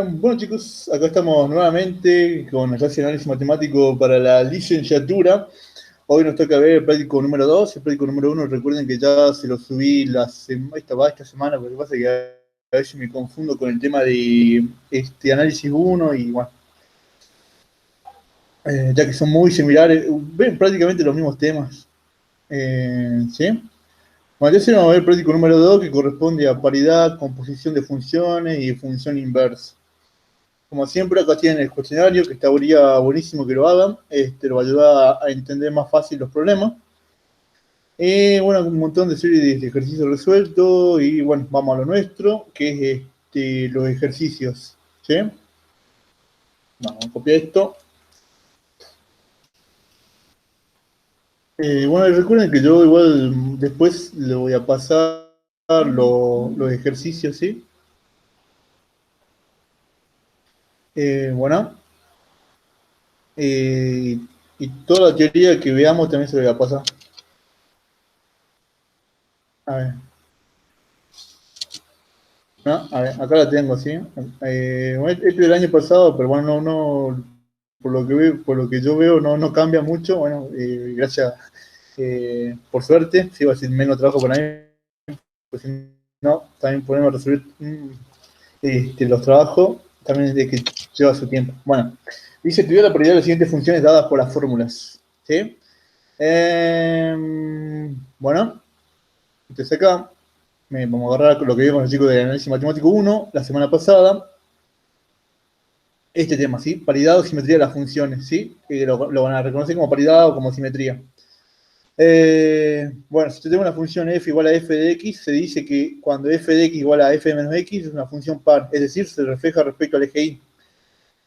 Bueno chicos, acá estamos nuevamente con la clase de análisis matemático para la licenciatura. Hoy nos toca ver el práctico número 2, el práctico número 1. Recuerden que ya se lo subí esta semana, porque pasa que a veces me confundo con el tema de análisis 1 y bueno, ya que son muy similares, ven prácticamente los mismos temas. ¿Sí? Bueno, ya vamos a ver el práctico número 2, que corresponde a paridad, composición de funciones y función inversa. Como siempre, acá tienen el cuestionario, que estaría buenísimo que lo hagan. Lo va a ayudar a entender más fácil los problemas. Bueno, un montón de series de ejercicios resueltos. Y bueno, vamos a lo nuestro, que es los ejercicios. ¿Sí? Vamos a copiar esto. Bueno, recuerden que yo igual después le voy a pasar los ejercicios, ¿sí? Bueno. Y toda la teoría que veamos también se lo voy a pasar. A ver. ¿No? A ver, acá la tengo, ¿sí? Bueno, este es del año pasado, pero bueno, no, por lo que veo, por lo que yo veo, no cambia mucho. Bueno, gracias, por suerte, sí va a ser menos trabajo para mí, pues si no, también podemos resolver los trabajos, también es que lleva su tiempo. Bueno, dice, estudiar la paridad de las siguientes funciones dadas por las fórmulas, ¿sí? Bueno, entonces acá vamos a agarrar lo que vimos los chicos de análisis matemático 1 la semana pasada. Este tema, ¿sí? Paridad o simetría de las funciones, ¿sí? Lo van a reconocer como paridad o como simetría. Bueno, si yo tengo una función f igual a f de x, se dice que cuando f de x igual a f de menos x es una función par, es decir, se refleja respecto al eje y.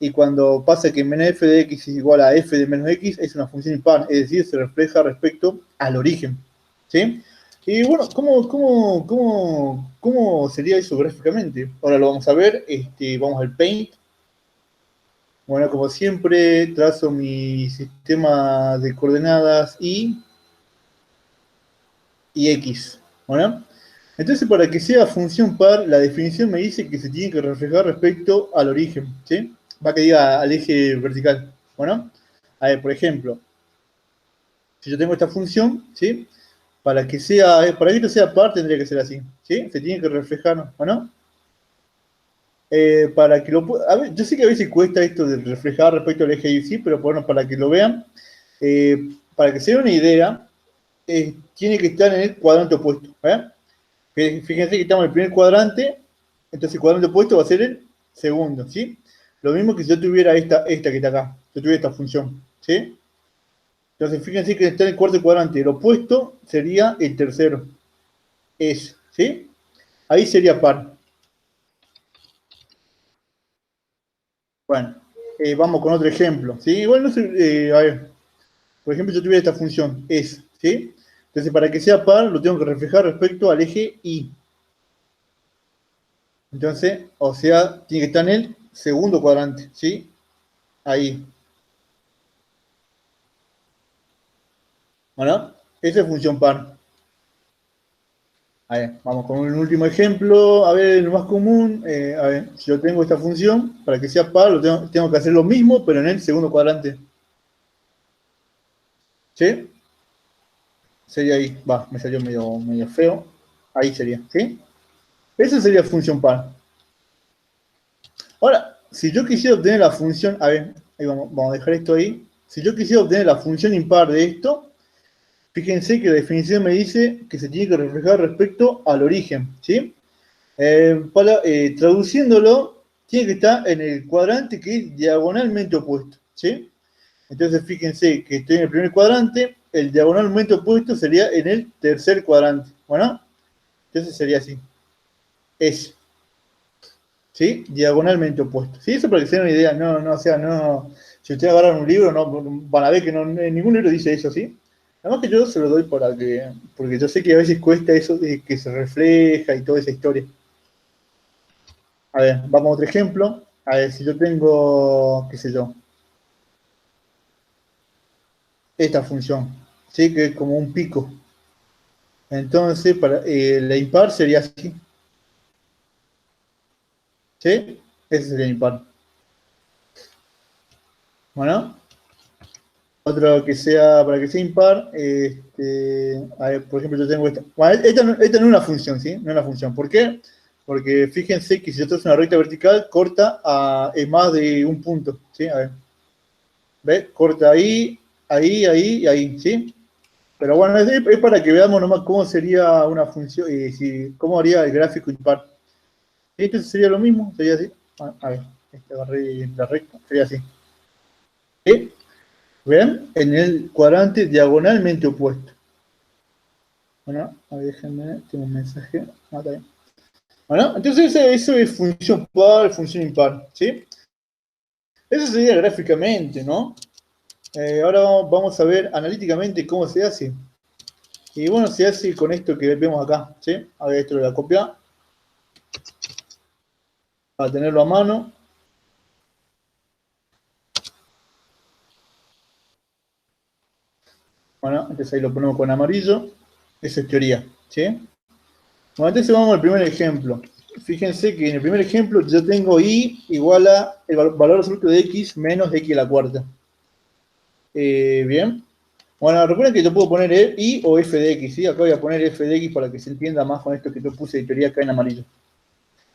Y cuando pasa que menos f de x es igual a f de menos x, es una función impar, es decir, se refleja respecto al origen, ¿sí? Y bueno, ¿cómo sería eso gráficamente? Ahora lo vamos a ver, vamos al Paint. Bueno, como siempre, trazo mi sistema de coordenadas y x. Bueno, entonces para que sea función par, la definición me dice que se tiene que reflejar respecto al origen, ¿sí? Va que diga al eje vertical. Bueno, a ver, por ejemplo, si yo tengo esta función, ¿sí? Para que esto sea par tendría que ser así, ¿sí? Se tiene que reflejar, ¿bueno? Para que a ver, yo sé que a veces cuesta esto de reflejar respecto al eje y sí, pero bueno, para que lo vean, para que se den una idea, tiene que estar en el cuadrante opuesto. Fíjense que estamos en el primer cuadrante, entonces el cuadrante opuesto va a ser el segundo, ¿sí? Lo mismo que si yo tuviera esta que está acá, yo tuviera esta función, ¿sí? Entonces fíjense que está en el cuarto cuadrante, el opuesto sería el tercero, ¿sí? Ahí sería par. Bueno, vamos con otro ejemplo, ¿sí? Igual no sé, a ver, por ejemplo, yo tuviera esta función, ¿sí? Entonces, para que sea par, lo tengo que reflejar respecto al eje Y. Entonces, o sea, tiene que estar en el segundo cuadrante, ¿sí? Ahí. Bueno, esa es función par. A ver, vamos con un último ejemplo. A ver, lo más común. A ver, si yo tengo esta función, para que sea par, tengo que hacer lo mismo, pero en el segundo cuadrante. ¿Sí? Sería ahí. Va, me salió medio feo. Ahí sería, ¿sí? Esa sería función par. Ahora, si yo quisiera obtener la función, a ver, ahí vamos a dejar esto ahí. Si yo quisiera obtener la función impar de esto, fíjense que la definición me dice que se tiene que reflejar respecto al origen, ¿sí? Traduciéndolo, tiene que estar en el cuadrante que es diagonalmente opuesto, ¿sí? Entonces fíjense que estoy en el primer cuadrante, el diagonalmente opuesto sería en el tercer cuadrante, ¿bueno? Entonces sería así, es, ¿sí? Diagonalmente opuesto. ¿Sí? Eso para que se den una idea, o sea, no, si ustedes agarran un libro, no, van a ver que en ningún libro dice eso, ¿sí? Además que yo se lo doy porque yo sé que a veces cuesta eso de que se refleja y toda esa historia. A ver, vamos a otro ejemplo. A ver, si yo tengo, qué sé yo, esta función, ¿sí? Que es como un pico. Entonces, la impar sería así. ¿Sí? Ese sería impar. Bueno, otro que sea, para que sea impar, a ver, por ejemplo, yo tengo esta. Bueno, esta no es una función, ¿sí? No es una función. ¿Por qué? Porque fíjense que si yo trazo una recta vertical, corta en más de un punto, ¿sí? A ver. ¿Ves? Corta ahí, ahí, ahí y ahí, ¿sí? Pero bueno, es para que veamos nomás cómo sería una función, cómo haría el gráfico impar. Este sería lo mismo, sería así. A ver, agarré la recta, sería así. ¿Sí? ¿Ven? En el cuadrante diagonalmente opuesto. Bueno, a ver, déjenme, tengo un mensaje. Ah, está bien. Bueno, entonces eso es función par, función impar, ¿sí? Eso sería gráficamente, ¿no? Ahora vamos a ver analíticamente cómo se hace. Y bueno, se hace con esto que vemos acá, ¿sí? A ver, esto lo voy a copiar para tenerlo a mano. Bueno, entonces ahí lo ponemos con amarillo. Eso es teoría, ¿sí? Bueno, entonces vamos al primer ejemplo. Fíjense que en el primer ejemplo yo tengo y igual a el valor absoluto de x menos x a la cuarta. Bien. Bueno, recuerden que yo puedo poner y o f de x, ¿sí? Acá voy a poner f de x para que se entienda más con esto que yo puse de teoría acá en amarillo.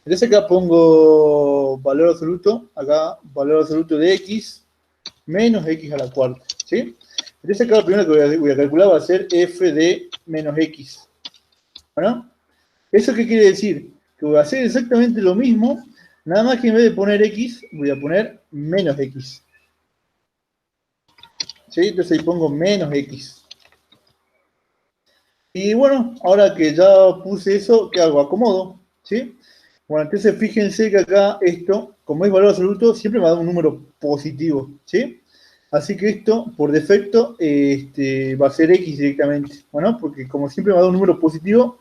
Entonces acá pongo valor absoluto, acá valor absoluto de x menos x a la cuarta, ¿sí? Entonces acá lo primero que voy a calcular va a ser f de menos x. ¿Bueno? ¿Eso qué quiere decir? Que voy a hacer exactamente lo mismo, nada más que en vez de poner x, voy a poner menos x. ¿Sí? Entonces ahí pongo menos x. Y bueno, ahora que ya puse eso, ¿qué hago? Acomodo, ¿sí? Bueno, entonces fíjense que acá esto, como es valor absoluto, siempre me va a dar un número positivo, ¿sí? Así que esto, por defecto, va a ser x directamente. Bueno, porque como siempre me va a dar un número positivo,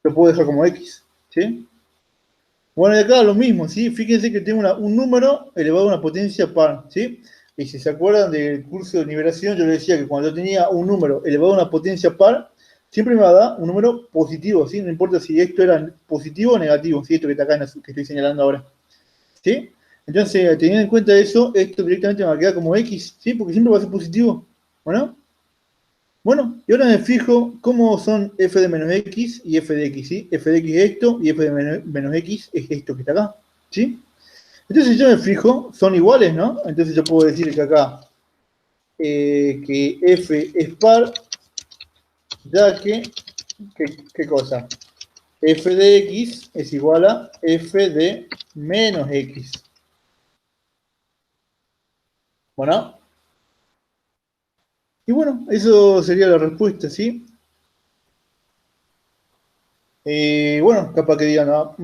lo puedo dejar como x, ¿sí? Bueno, y acá lo mismo, ¿sí? Fíjense que tengo un número elevado a una potencia par, ¿sí? Y si se acuerdan del curso de nivelación, yo les decía que cuando yo tenía un número elevado a una potencia par, siempre me va a dar un número positivo, ¿sí? No importa si esto era positivo o negativo, ¿sí? Esto que está acá, que estoy señalando ahora, ¿sí? Entonces, teniendo en cuenta eso, esto directamente me va a quedar como x, ¿sí? Porque siempre va a ser positivo, ¿bueno? Bueno, y ahora me fijo cómo son f de menos x y f de x, ¿sí? F de x es esto y f de menos x es esto que está acá, ¿sí? Entonces si yo me fijo, son iguales, ¿no? Entonces yo puedo decir que acá que f es par, ya que, ¿qué cosa? F de x es igual a f de menos x. Bueno, y bueno, eso sería la respuesta, ¿sí? Bueno, capaz que digan, ah,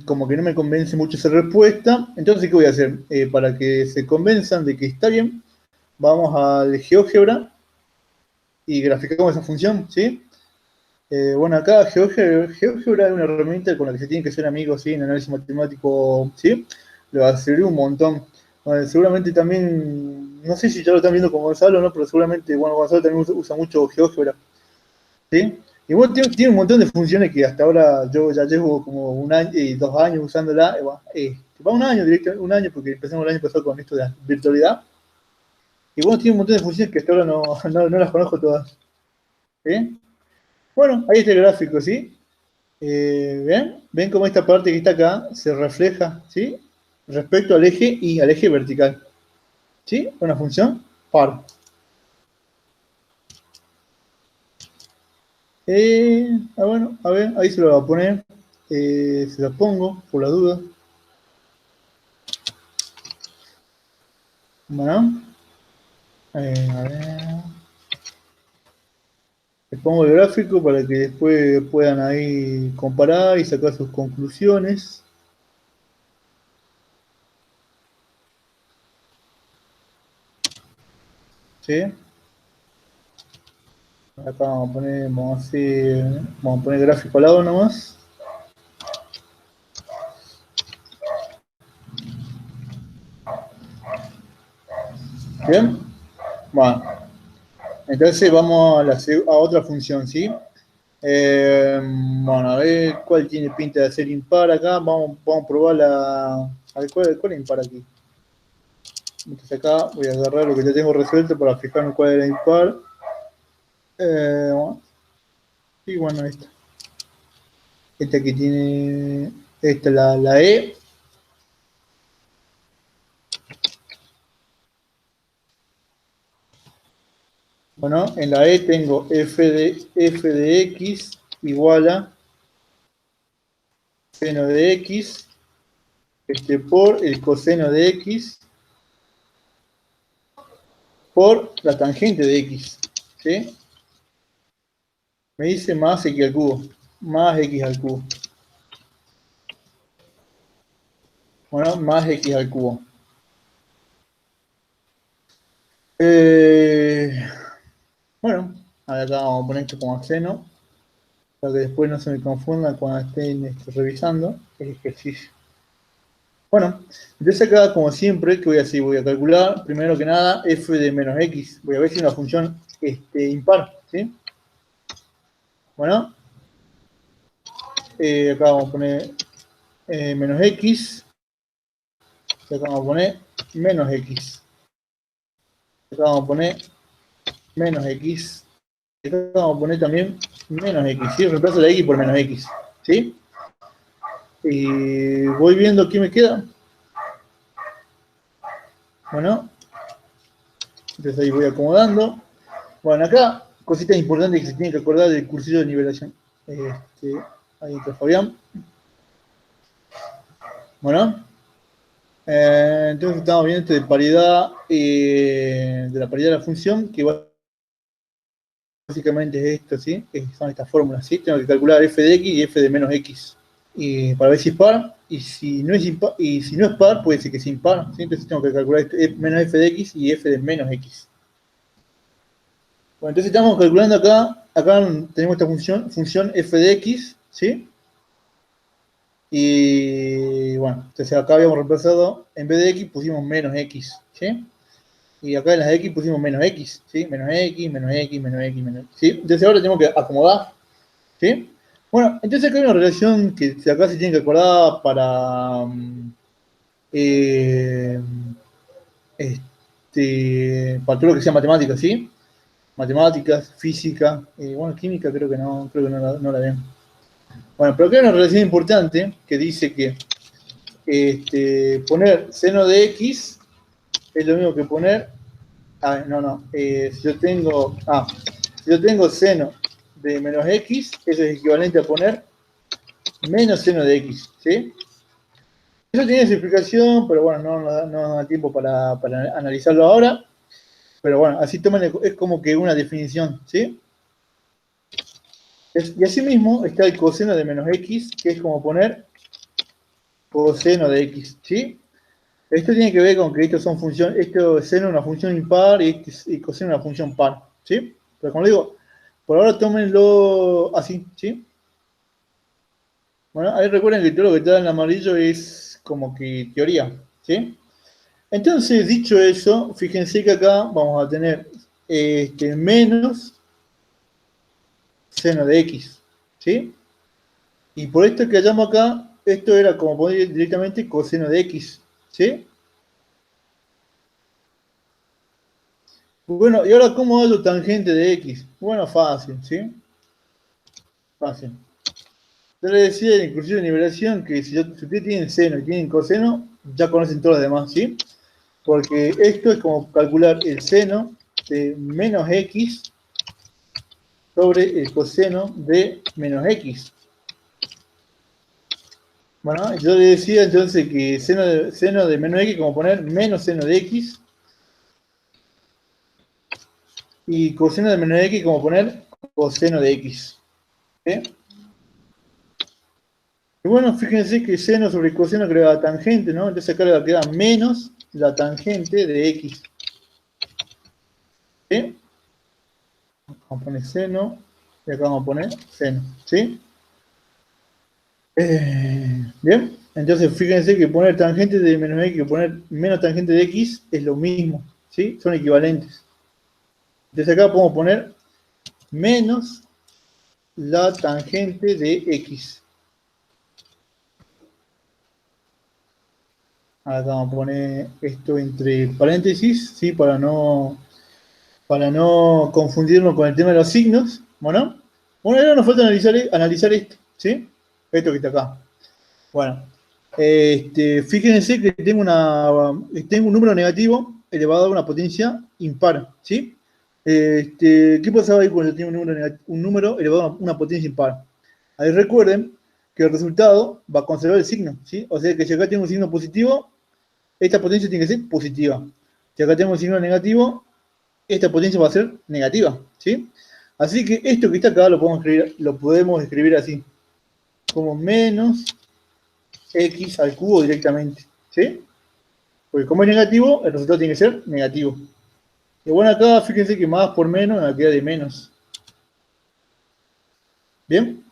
como que no me convence mucho esa respuesta. Entonces, ¿qué voy a hacer? Para que se convenzan de que está bien, vamos al GeoGebra y graficamos esa función, ¿sí? Bueno, acá GeoGebra es una herramienta con la que se tiene que ser amigos, ¿sí? En análisis matemático, ¿sí? Le va a servir un montón. Bueno, seguramente también, no sé si ya lo están viendo con Gonzalo, ¿no? Pero seguramente, bueno, Gonzalo también usa mucho GeoGebra. ¿Sí? Y bueno, tiene un montón de funciones que hasta ahora yo ya llevo como un año, 2 años usándola. Va un año un año porque empezamos el año pasado con esto de la virtualidad. Y bueno, tiene un montón de funciones que hasta ahora no las conozco todas. ¿Sí? Bueno, ahí está el gráfico, ¿sí? ¿Ven cómo esta parte que está acá se refleja, ¿sí? Respecto al eje y al eje vertical. ¿Sí? Una función par. Bueno, a ver, ahí se lo voy a poner. Se lo pongo, por la duda. Bueno, a ver. Les pongo el gráfico para que después puedan ahí comparar y sacar sus conclusiones. ¿Sí? Acá vamos a poner gráfico al lado nomás. Bien. Bueno, entonces vamos a otra función, ¿sí? Bueno, a ver cuál tiene pinta de ser impar acá. Vamos a probar la. A ver, ¿cuál es impar aquí? Entonces acá voy a agarrar lo que ya tengo resuelto para fijarme cuál era impar. Bueno, y bueno, esta. Esta que tiene. Esta es la E. Bueno, en la E tengo f de x igual a seno de x por el coseno de x por la tangente de x. ¿Sí? Me dice más x al cubo. Más x al cubo. Bueno, más x al cubo. Bueno, acá vamos a poner esto como seno, para que después no se me confunda cuando estén revisando el ejercicio. Bueno, entonces acá, como siempre, ¿qué voy a hacer? Voy a calcular, primero que nada, f de menos x. Voy a ver si es una función impar, ¿sí? Bueno, acá vamos a poner menos x, y acá vamos a poner menos x. Acá vamos a poner menos x. Y acá vamos a poner también menos x, ¿sí? Reemplazo la x por menos x, ¿sí? Y voy viendo qué me queda. Bueno, entonces ahí voy acomodando. Bueno, acá, cositas importantes que se tienen que acordar del cursillo de nivelación. Ahí está Fabián. Bueno, entonces estamos viendo esto de paridad, de la paridad de la función, que básicamente es esto, ¿sí? Son estas fórmulas, ¿sí? Tengo que calcular f de x y f de menos x. Y para ver si es par, y si no es impar, y si no es par, puede ser que sea impar, ¿sí? Entonces tengo que calcular menos f de x y f de menos x. Bueno, entonces estamos calculando acá tenemos esta función f de x, ¿sí? Y bueno, entonces acá habíamos reemplazado, en vez de x pusimos menos x, ¿sí? Y acá en las x pusimos menos x, ¿sí? Menos x, menos x, menos x, menos x, ¿sí? Entonces ahora tenemos que acomodar, ¿sí? Bueno, entonces acá hay una relación que acá se tiene que acordar para para todo lo que sea matemáticas, ¿sí? Matemáticas, física, bueno, química creo que no la ven. Bueno, pero acá hay una relación importante que dice que poner seno de x es lo mismo que poner, si yo tengo seno de menos x, eso es equivalente a poner menos seno de x, ¿sí? Eso tiene su explicación, pero bueno, no da tiempo para analizarlo ahora. Pero bueno, así toman, es como que una definición, ¿sí? Y así mismo está el coseno de menos x, que es como poner coseno de x, ¿sí? Esto tiene que ver con que esto es seno una función impar y coseno una función par, ¿sí? Pero como digo, por ahora tómenlo así, ¿sí? Bueno, ahí recuerden que todo lo que está en amarillo es como que teoría, ¿sí? Entonces, dicho eso, fíjense que acá vamos a tener menos seno de x, ¿sí? Y por esto que hallamos acá, esto era como poner directamente coseno de x, ¿sí? Bueno, y ahora, ¿cómo hallo tangente de x? Bueno, fácil, ¿sí? Fácil. Yo les decía en el cursillo de nivelación que si ustedes tienen seno y tienen coseno, ya conocen todos los demás, ¿sí? Porque esto es como calcular el seno de menos x sobre el coseno de menos x. Bueno, yo le decía entonces que seno de menos x como poner menos seno de x y coseno de menos x como poner coseno de x. ¿Sí? Y bueno, fíjense que seno sobre coseno crea la tangente, ¿no? Entonces acá le va a quedar menos la tangente de x. ¿Sí? Vamos a poner seno y acá vamos a poner seno. ¿Sí? Bien, entonces fíjense que poner tangente de menos x y poner menos tangente de x es lo mismo, ¿sí? Son equivalentes. Entonces acá podemos poner menos la tangente de X. Acá vamos a poner esto entre paréntesis, ¿sí? Para no confundirnos con el tema de los signos. Bueno, ahora nos falta analizar esto, ¿sí? Esto que está acá. Bueno, fíjense que tengo un número negativo elevado a una potencia impar, ¿sí? ¿Qué pasaba ahí cuando tengo un número elevado a una potencia impar? Ahí recuerden que el resultado va a conservar el signo, ¿sí? O sea que si acá tengo un signo positivo, esta potencia tiene que ser positiva. Si acá tengo un signo negativo, esta potencia va a ser negativa, ¿sí? Así que esto que está acá lo podemos escribir así, como menos x al cubo directamente, ¿sí? Porque como es negativo, el resultado tiene que ser negativo. Y bueno, acá fíjense que más por menos me queda de menos. ¿Bien?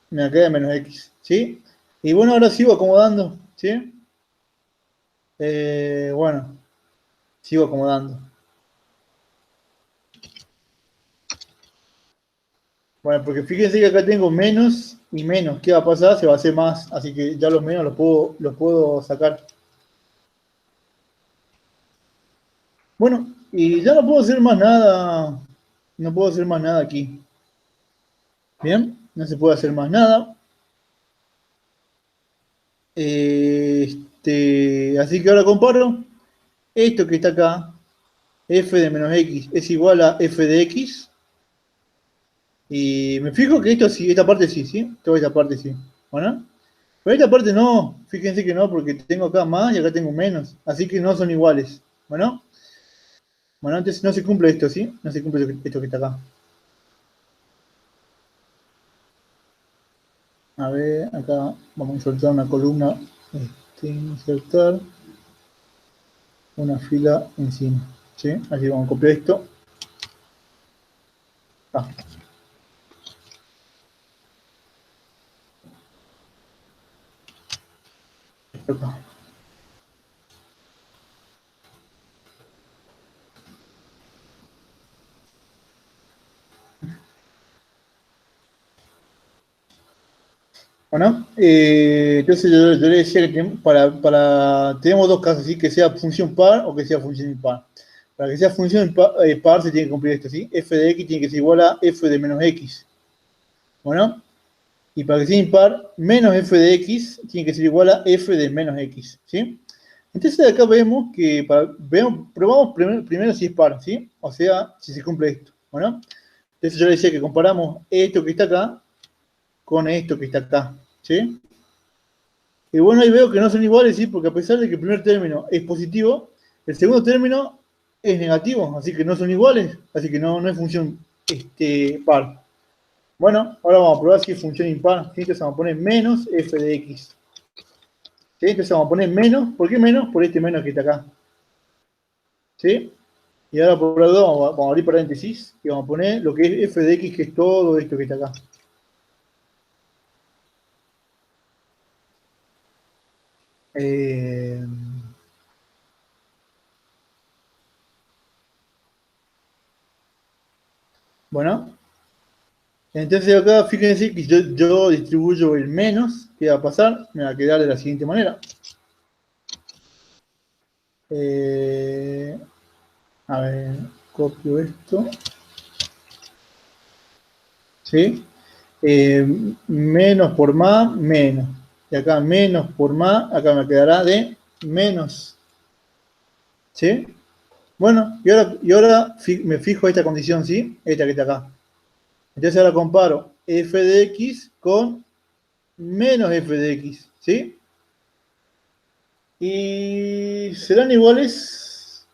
Me queda de menos x, ¿sí? Y bueno, ahora sigo acomodando, ¿sí? Bueno, sigo acomodando. Bueno, porque fíjense que acá tengo menos y menos. ¿Qué va a pasar? Se va a hacer más. Así que ya los menos los puedo sacar. Bueno, y ya no puedo hacer más nada. No puedo hacer más nada aquí. Bien, no se puede hacer más nada. Así que ahora comparo. Esto que está acá, f de menos x es igual a f de x. Y me fijo que esta parte sí, ¿sí? Toda esta parte sí. ¿Bueno? Pero esta parte no, fíjense que no, porque tengo acá más y acá tengo menos. Así que no son iguales. ¿Bueno? Bueno, antes no se cumple esto, ¿sí? No se cumple esto que está acá. A ver, acá vamos a insertar una columna. Insertar una fila encima. ¿Sí? Así vamos a copiar esto. Ah. Acá. Bueno, entonces yo le decía que tenemos dos casos, ¿sí? Que sea función par o que sea función impar. Para que sea función par se tiene que cumplir esto, ¿sí? F de x tiene que ser igual a f de menos x. Bueno, y para que sea impar, menos f de x tiene que ser igual a f de menos x, ¿sí? Entonces acá vemos que, probamos primero si es par, ¿sí? O sea, si se cumple esto, ¿bueno? Entonces yo le decía que comparamos esto que está acá con esto que está acá, ¿sí? Y bueno, ahí veo que no son iguales, ¿sí? Porque a pesar de que el primer término es positivo, el segundo término es negativo, así que no son iguales, así que no es función par. Bueno, ahora vamos a probar si es función impar, ¿sí? Entonces vamos a poner menos f de x. ¿Sí? Entonces vamos a poner menos, ¿por qué menos? Por este menos que está acá. ¿Sí? Y ahora por el lado vamos a abrir paréntesis y vamos a poner lo que es f de x, que es todo esto que está acá. Bueno, entonces acá fíjense que yo distribuyo el menos, ¿qué va a pasar? Me va a quedar de la siguiente manera. A ver, copio esto. ¿Sí? Menos por más, menos. Y acá menos por más, acá me quedará de menos. ¿Sí? Bueno, y ahora me fijo esta condición, ¿sí? Esta que está acá. Entonces ahora comparo f de x con menos f de x, ¿sí? Y serán iguales.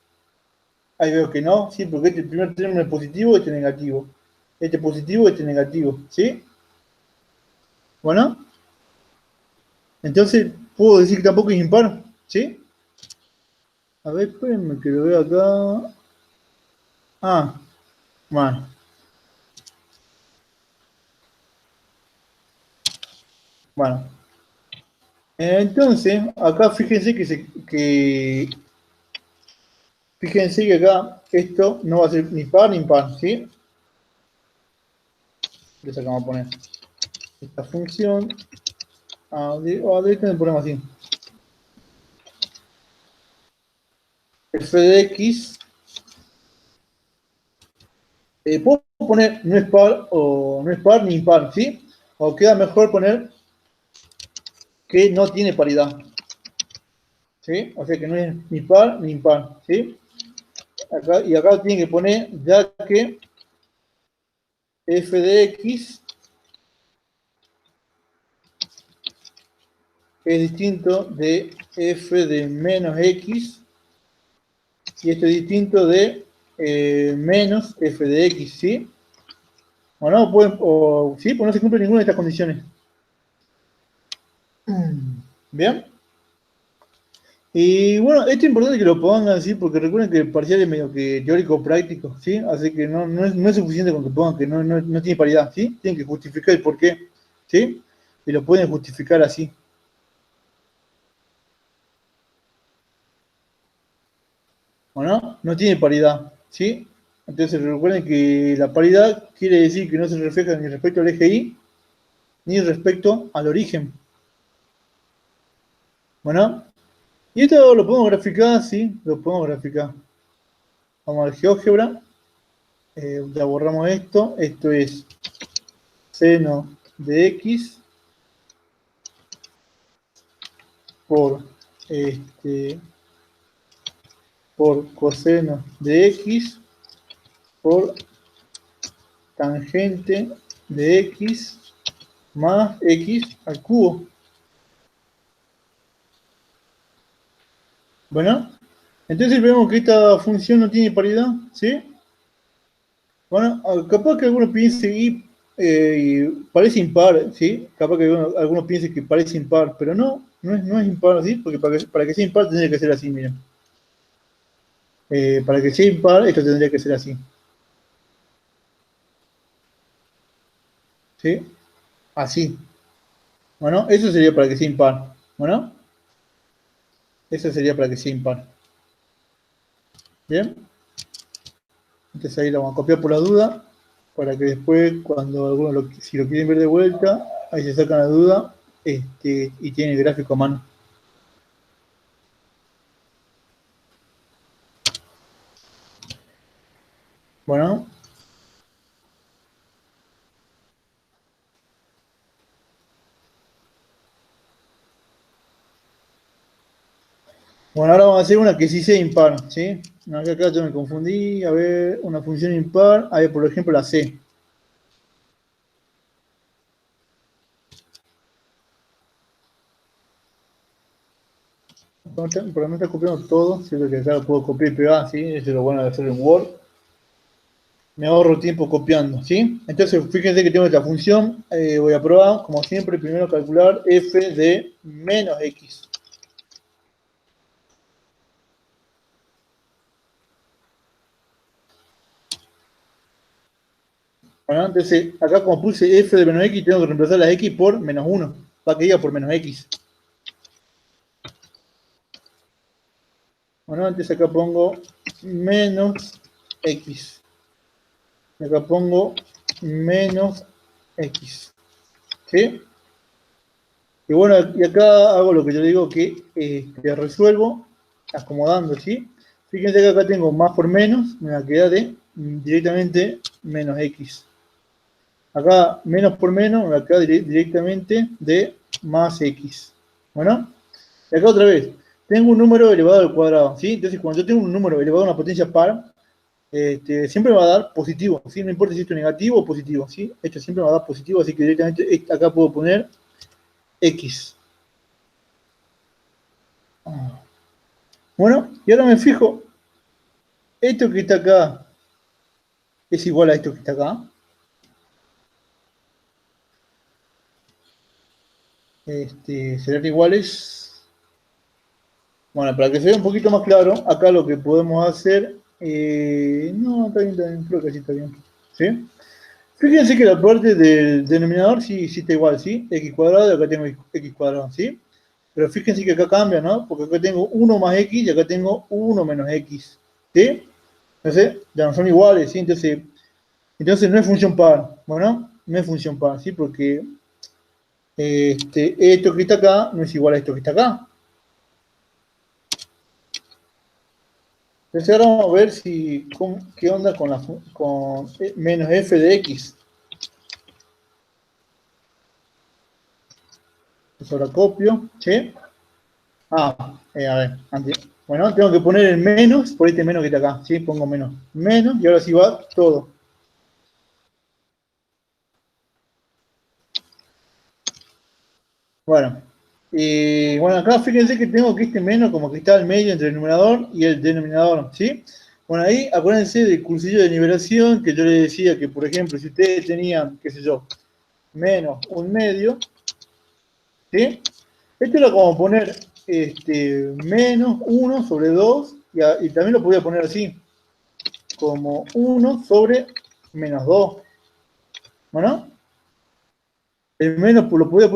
Ahí veo que no, ¿sí? Porque este primer término es positivo, este es negativo. Este positivo, este negativo, ¿sí? Bueno, entonces puedo decir que tampoco es impar, ¿sí? A ver, espérenme que lo veo acá. Ah, bueno. Bueno. Entonces, acá fíjense que acá esto no va a ser ni par ni impar, ¿sí? Entonces acá vamos a poner esta función. Directamente ponemos así. F de X. Puedo poner no es par o no es par ni impar, ¿sí? O queda mejor poner que no tiene paridad. ¿Sí? O sea que no es ni par ni impar, ¿sí? Acá, y acá tiene que poner ya que F de X es distinto de F de menos X y esto es distinto de menos F de X, ¿sí? O no, sí, pues no se cumple ninguna de estas condiciones. Bien. Y bueno, esto es importante que lo pongan así, porque recuerden que el parcial es medio que teórico práctico, ¿sí? Así que no es suficiente con que pongan que no tiene paridad, ¿sí? Tienen que justificar el por qué, ¿sí? Y lo pueden justificar así. ¿O no? No tiene paridad, ¿sí? Entonces recuerden que la paridad quiere decir que no se refleja ni respecto al eje Y, ni respecto al origen. ¿Bueno? Y esto lo podemos graficar, sí, lo podemos graficar. Vamos al GeoGebra. Ya borramos esto. Esto es seno de X por, por coseno de X por tangente de X más X al cubo. Bueno, entonces vemos que esta función no tiene paridad, ¿sí? Bueno, capaz que alguno piense y parece impar, ¿sí? Capaz que alguno piense que parece impar, pero no es impar, ¿sí? Porque para que sea impar tendría que ser así, miren. Para que sea impar, esto tendría que ser así. ¿Sí? Así. Bueno, eso sería para que sea impar. Bueno, eso sería para que sea impar. Bien. Entonces ahí lo vamos a copiar por la duda, para que después, cuando algunos si lo quieren ver de vuelta, ahí se sacan la duda y tienen el gráfico a mano. Bueno. Bueno, ahora vamos a hacer una que sí sea impar, ¿sí? Acá yo me confundí, a ver, una función impar, a ver, por ejemplo, la C. Por lo menos está copiando todo, siento que acá lo puedo copiar y pegar, ¿sí? Eso es lo bueno de hacer en Word. Me ahorro tiempo copiando, ¿sí? Entonces, fíjense que tengo esta función, voy a probar, como siempre, primero calcular f de menos x. Bueno, entonces, acá como puse f de menos x, tengo que reemplazar las x por menos 1, para que diga por menos x. Bueno, entonces acá pongo menos x. Acá pongo menos x. ¿Sí? Y bueno, y acá hago lo que yo digo que resuelvo acomodando, ¿sí? Fíjense que acá tengo más por menos, me va a quedar de directamente menos x. Acá menos por menos me va a quedar directamente de más x. Bueno, y acá otra vez, tengo un número elevado al cuadrado, ¿sí? Entonces cuando yo tengo un número elevado a una potencia par, siempre me va a dar positivo, ¿sí? No importa si esto es negativo o positivo, ¿sí? Esto siempre me va a dar positivo, así que directamente acá puedo poner x. Bueno, y ahora me fijo, esto que está acá es igual a esto que está acá. Serán iguales. Bueno, para que se vea un poquito más claro, acá lo que podemos hacer, no, está bien, creo que sí está bien. ¿Sí? Fíjense que la parte del denominador sí está igual, ¿sí? X cuadrado y acá tengo x cuadrado, ¿sí? Pero fíjense que acá cambia, ¿no? Porque acá tengo 1 más x y acá tengo 1 menos x, ¿sí? Entonces, ya no son iguales, ¿sí? Entonces no es función par, ¿bueno? no es función par, ¿sí? Porque esto que está acá no es igual a esto que está acá. Entonces ahora vamos a ver qué onda con menos f de x. Eso ahora copio, ¿sí? A ver, antes. Bueno, tengo que poner el menos por este menos que está acá, ¿sí? Pongo menos, menos, y ahora sí va todo. Bueno, y bueno, acá fíjense que tengo que este menos como que está al medio entre el numerador y el denominador, ¿sí? Bueno, ahí acuérdense del cursillo de nivelación que yo les decía que, por ejemplo, si ustedes tenían, qué sé yo, menos un medio, ¿sí? Esto era como poner menos 1 sobre 2 y también lo podía poner así, como 1 sobre menos 2. Bueno, el menos lo podía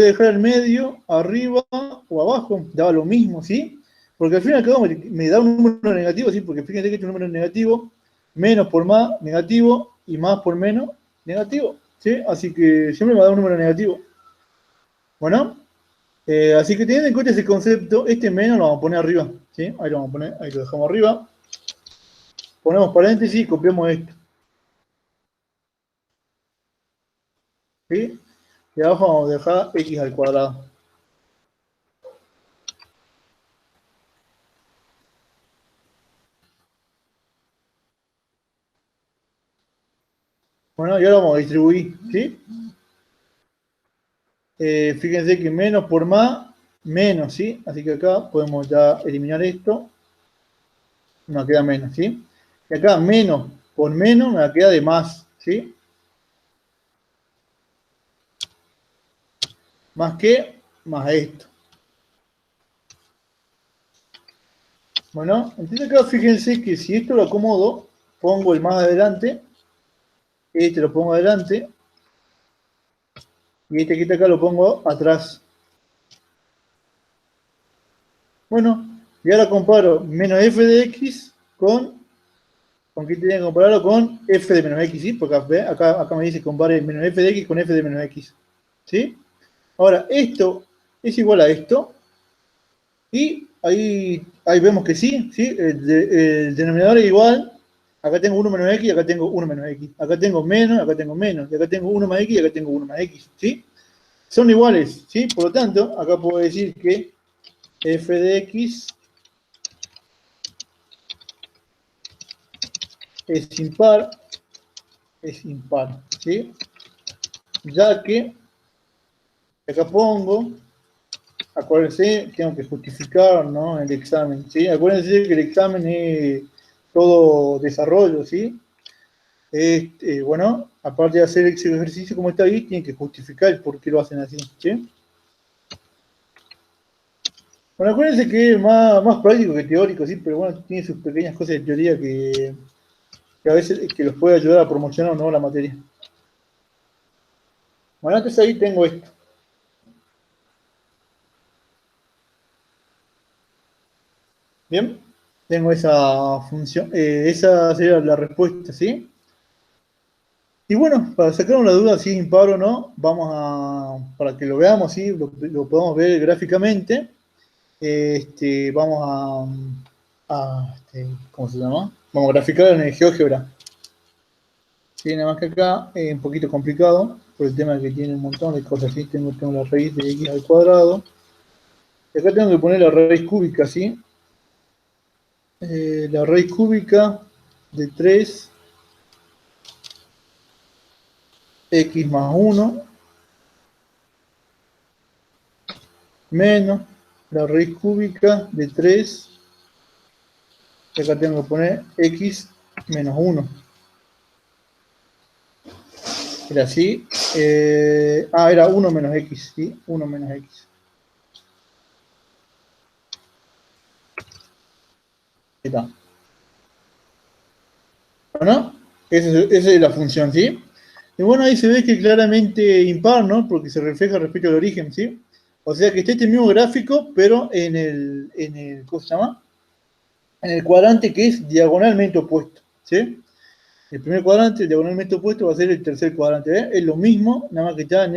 dejar al medio, arriba o abajo, daba lo mismo, ¿sí? Porque al fin y al cabo me da un número negativo, ¿sí? Porque fíjense que este número es negativo, menos por más, negativo, y más por menos, negativo, ¿sí? Así que siempre me da un número negativo. Bueno, así que teniendo en cuenta ese concepto, este menos lo vamos a poner arriba, ¿sí? Ahí lo vamos a poner, ahí lo dejamos arriba. Ponemos paréntesis y copiamos esto, ¿sí? Y abajo vamos a dejar x al cuadrado. Bueno, y ahora vamos a distribuir, ¿sí? Fíjense que menos por más, menos, ¿sí? Así que acá podemos ya eliminar esto. Nos queda menos, ¿sí? Y acá menos por menos me queda de más, ¿sí? Más que, más esto. Bueno, entonces acá fíjense que si esto lo acomodo, pongo el más adelante, este lo pongo adelante, y este que está acá lo pongo atrás. Bueno, y ahora comparo menos f de x ¿con qué tenía que compararlo? Con f de menos x, ¿sí? Porque acá me dice compare menos f de x con f de menos x, ¿sí? Ahora, esto es igual a esto, y ahí vemos que sí, ¿sí? El denominador es igual, acá tengo 1 menos x y acá tengo 1 menos x, acá tengo menos, acá tengo menos, y acá tengo 1 más x y acá tengo 1 más x, ¿sí? Son iguales, ¿sí? Por lo tanto, acá puedo decir que f de x es impar, ¿sí? Ya que acá pongo, acuérdense, tengo que justificar, ¿no? El examen, ¿sí? Acuérdense que el examen es todo desarrollo, ¿sí? Bueno, aparte de hacer ese ejercicio como está ahí, tienen que justificar el por qué lo hacen así, ¿sí? Bueno, acuérdense que es más práctico que teórico, ¿sí? Pero bueno, tiene sus pequeñas cosas de teoría que a veces que los puede ayudar a promocionar o no la materia. Bueno, entonces ahí tengo esto. Bien, tengo esa función, esa sería la respuesta, ¿sí? Y bueno, para sacar una duda si es impar o no, para que lo veamos, ¿sí? Lo podamos ver gráficamente, vamos ¿cómo se llama? Vamos a graficar en el GeoGebra. Sí, nada más que acá es un poquito complicado, por el tema que tiene un montón de cosas, ¿sí? Tengo la raíz de x al cuadrado. Y acá tengo que poner la raíz cúbica, ¿sí? La raíz cúbica de 3x más 1 menos la raíz cúbica de 3, y acá tengo que poner x menos 1. Era así. Era 1 menos x, ¿sí? 1 menos x. Ahí está. Bueno, esa es la función, ¿sí? Y bueno, ahí se ve que claramente impar, ¿no? Porque se refleja respecto al origen, ¿sí? O sea que está este mismo gráfico, pero ¿cómo se llama? En el cuadrante que es diagonalmente opuesto, ¿sí? El primer cuadrante, el diagonalmente opuesto, va a ser el tercer cuadrante. ¿Ves? Es lo mismo, nada más que está en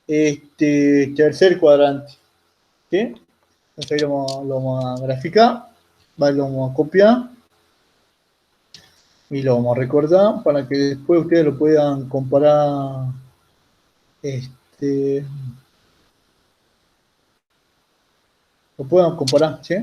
el tercer cuadrante. ¿Sí? Entonces ahí lo vamos a graficar, ¿vale? Lo vamos a copiar y lo vamos a recortar para que después ustedes lo puedan comparar. Lo puedan comparar, ¿sí?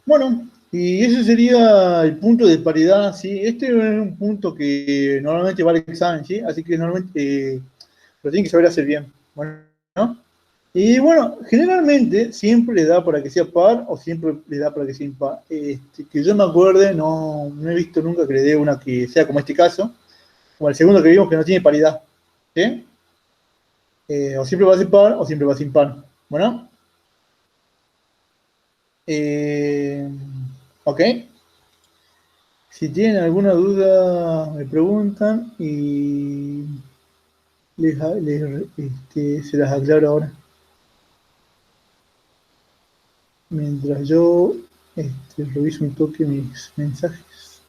Bueno, y ese sería el punto de paridad, ¿sí? Este es un punto que normalmente va al examen, ¿sí? Así que normalmente lo tienen que saber hacer bien. Bueno, ¿no? Y bueno, generalmente siempre le da para que sea par o siempre le da para que sea impar. Que yo me acuerde, no he visto nunca que le dé una que sea como este caso, o el segundo que vimos que no tiene paridad. ¿Sí? O siempre va a ser par o siempre va a ser impar. Bueno, eh, ok. Si tienen alguna duda, me preguntan y se las aclaro ahora. Mientras yo reviso un toque mis mensajes.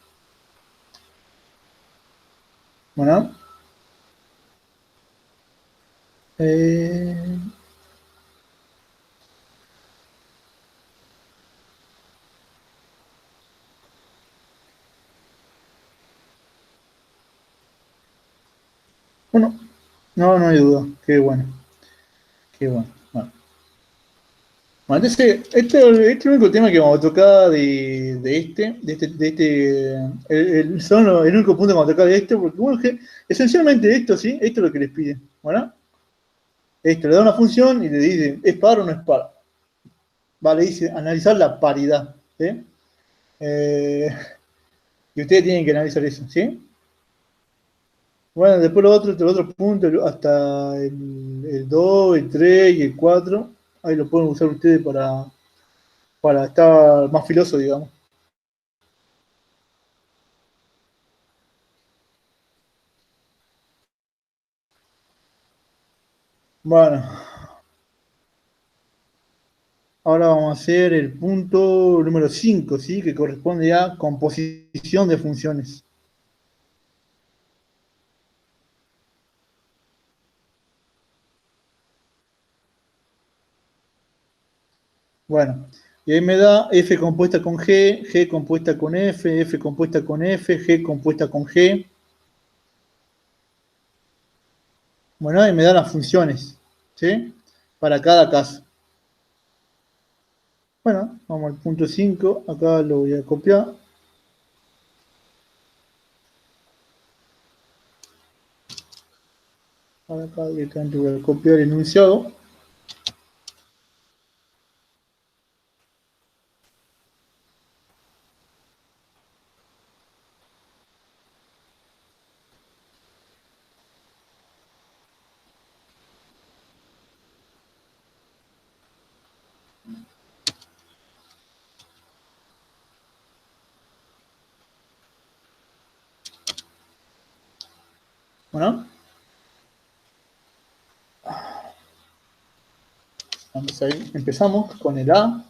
Bueno, eh, bueno, no hay duda. Qué bueno, qué bueno. Bueno, bueno, entonces, este es el único tema que vamos a tocar el único punto que vamos a tocar de este, porque bueno, que esencialmente esto, ¿sí? Esto es lo que les piden. Bueno, esto le da una función y le dice, ¿es par o no es par? Vale, dice analizar la paridad, ¿sí? Eh, y ustedes tienen que analizar eso, ¿sí? Bueno, después los otros puntos, hasta el 2, el 3 y el 4, ahí lo pueden usar ustedes para estar más filoso, digamos. Bueno, ahora vamos a hacer el punto número 5, ¿sí? Que corresponde a composición de funciones. Bueno, y ahí me da f compuesta con g compuesta con f compuesta con f, g compuesta con g. Bueno, y me da las funciones, ¿sí? Para cada caso. Bueno, vamos al punto 5. Acá lo voy a copiar. Ahora acá directamente voy a copiar el enunciado. Bueno, vamos ahí. Empezamos con el A.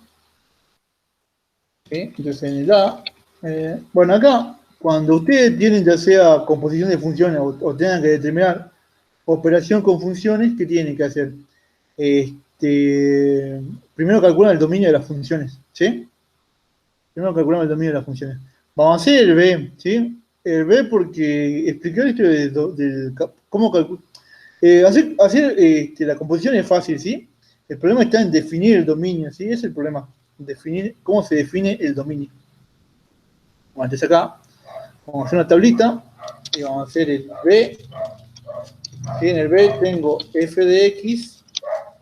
¿Sí? Entonces en el A. Bueno, acá, cuando ustedes tienen ya sea composición de funciones o tengan que determinar operación con funciones, ¿qué tienen que hacer? Primero calculan el dominio de las funciones, ¿sí? Primero calculamos el dominio de las funciones. Vamos a hacer el B, ¿sí? El B porque explicar esto cómo calcular. Hacer la composición es fácil, ¿sí? El problema está en definir el dominio, ¿sí? Ese es el problema. Definir cómo se define el dominio. Bueno, entonces acá vamos a hacer una tablita y vamos a hacer el B. ¿Sí? En el B tengo f de x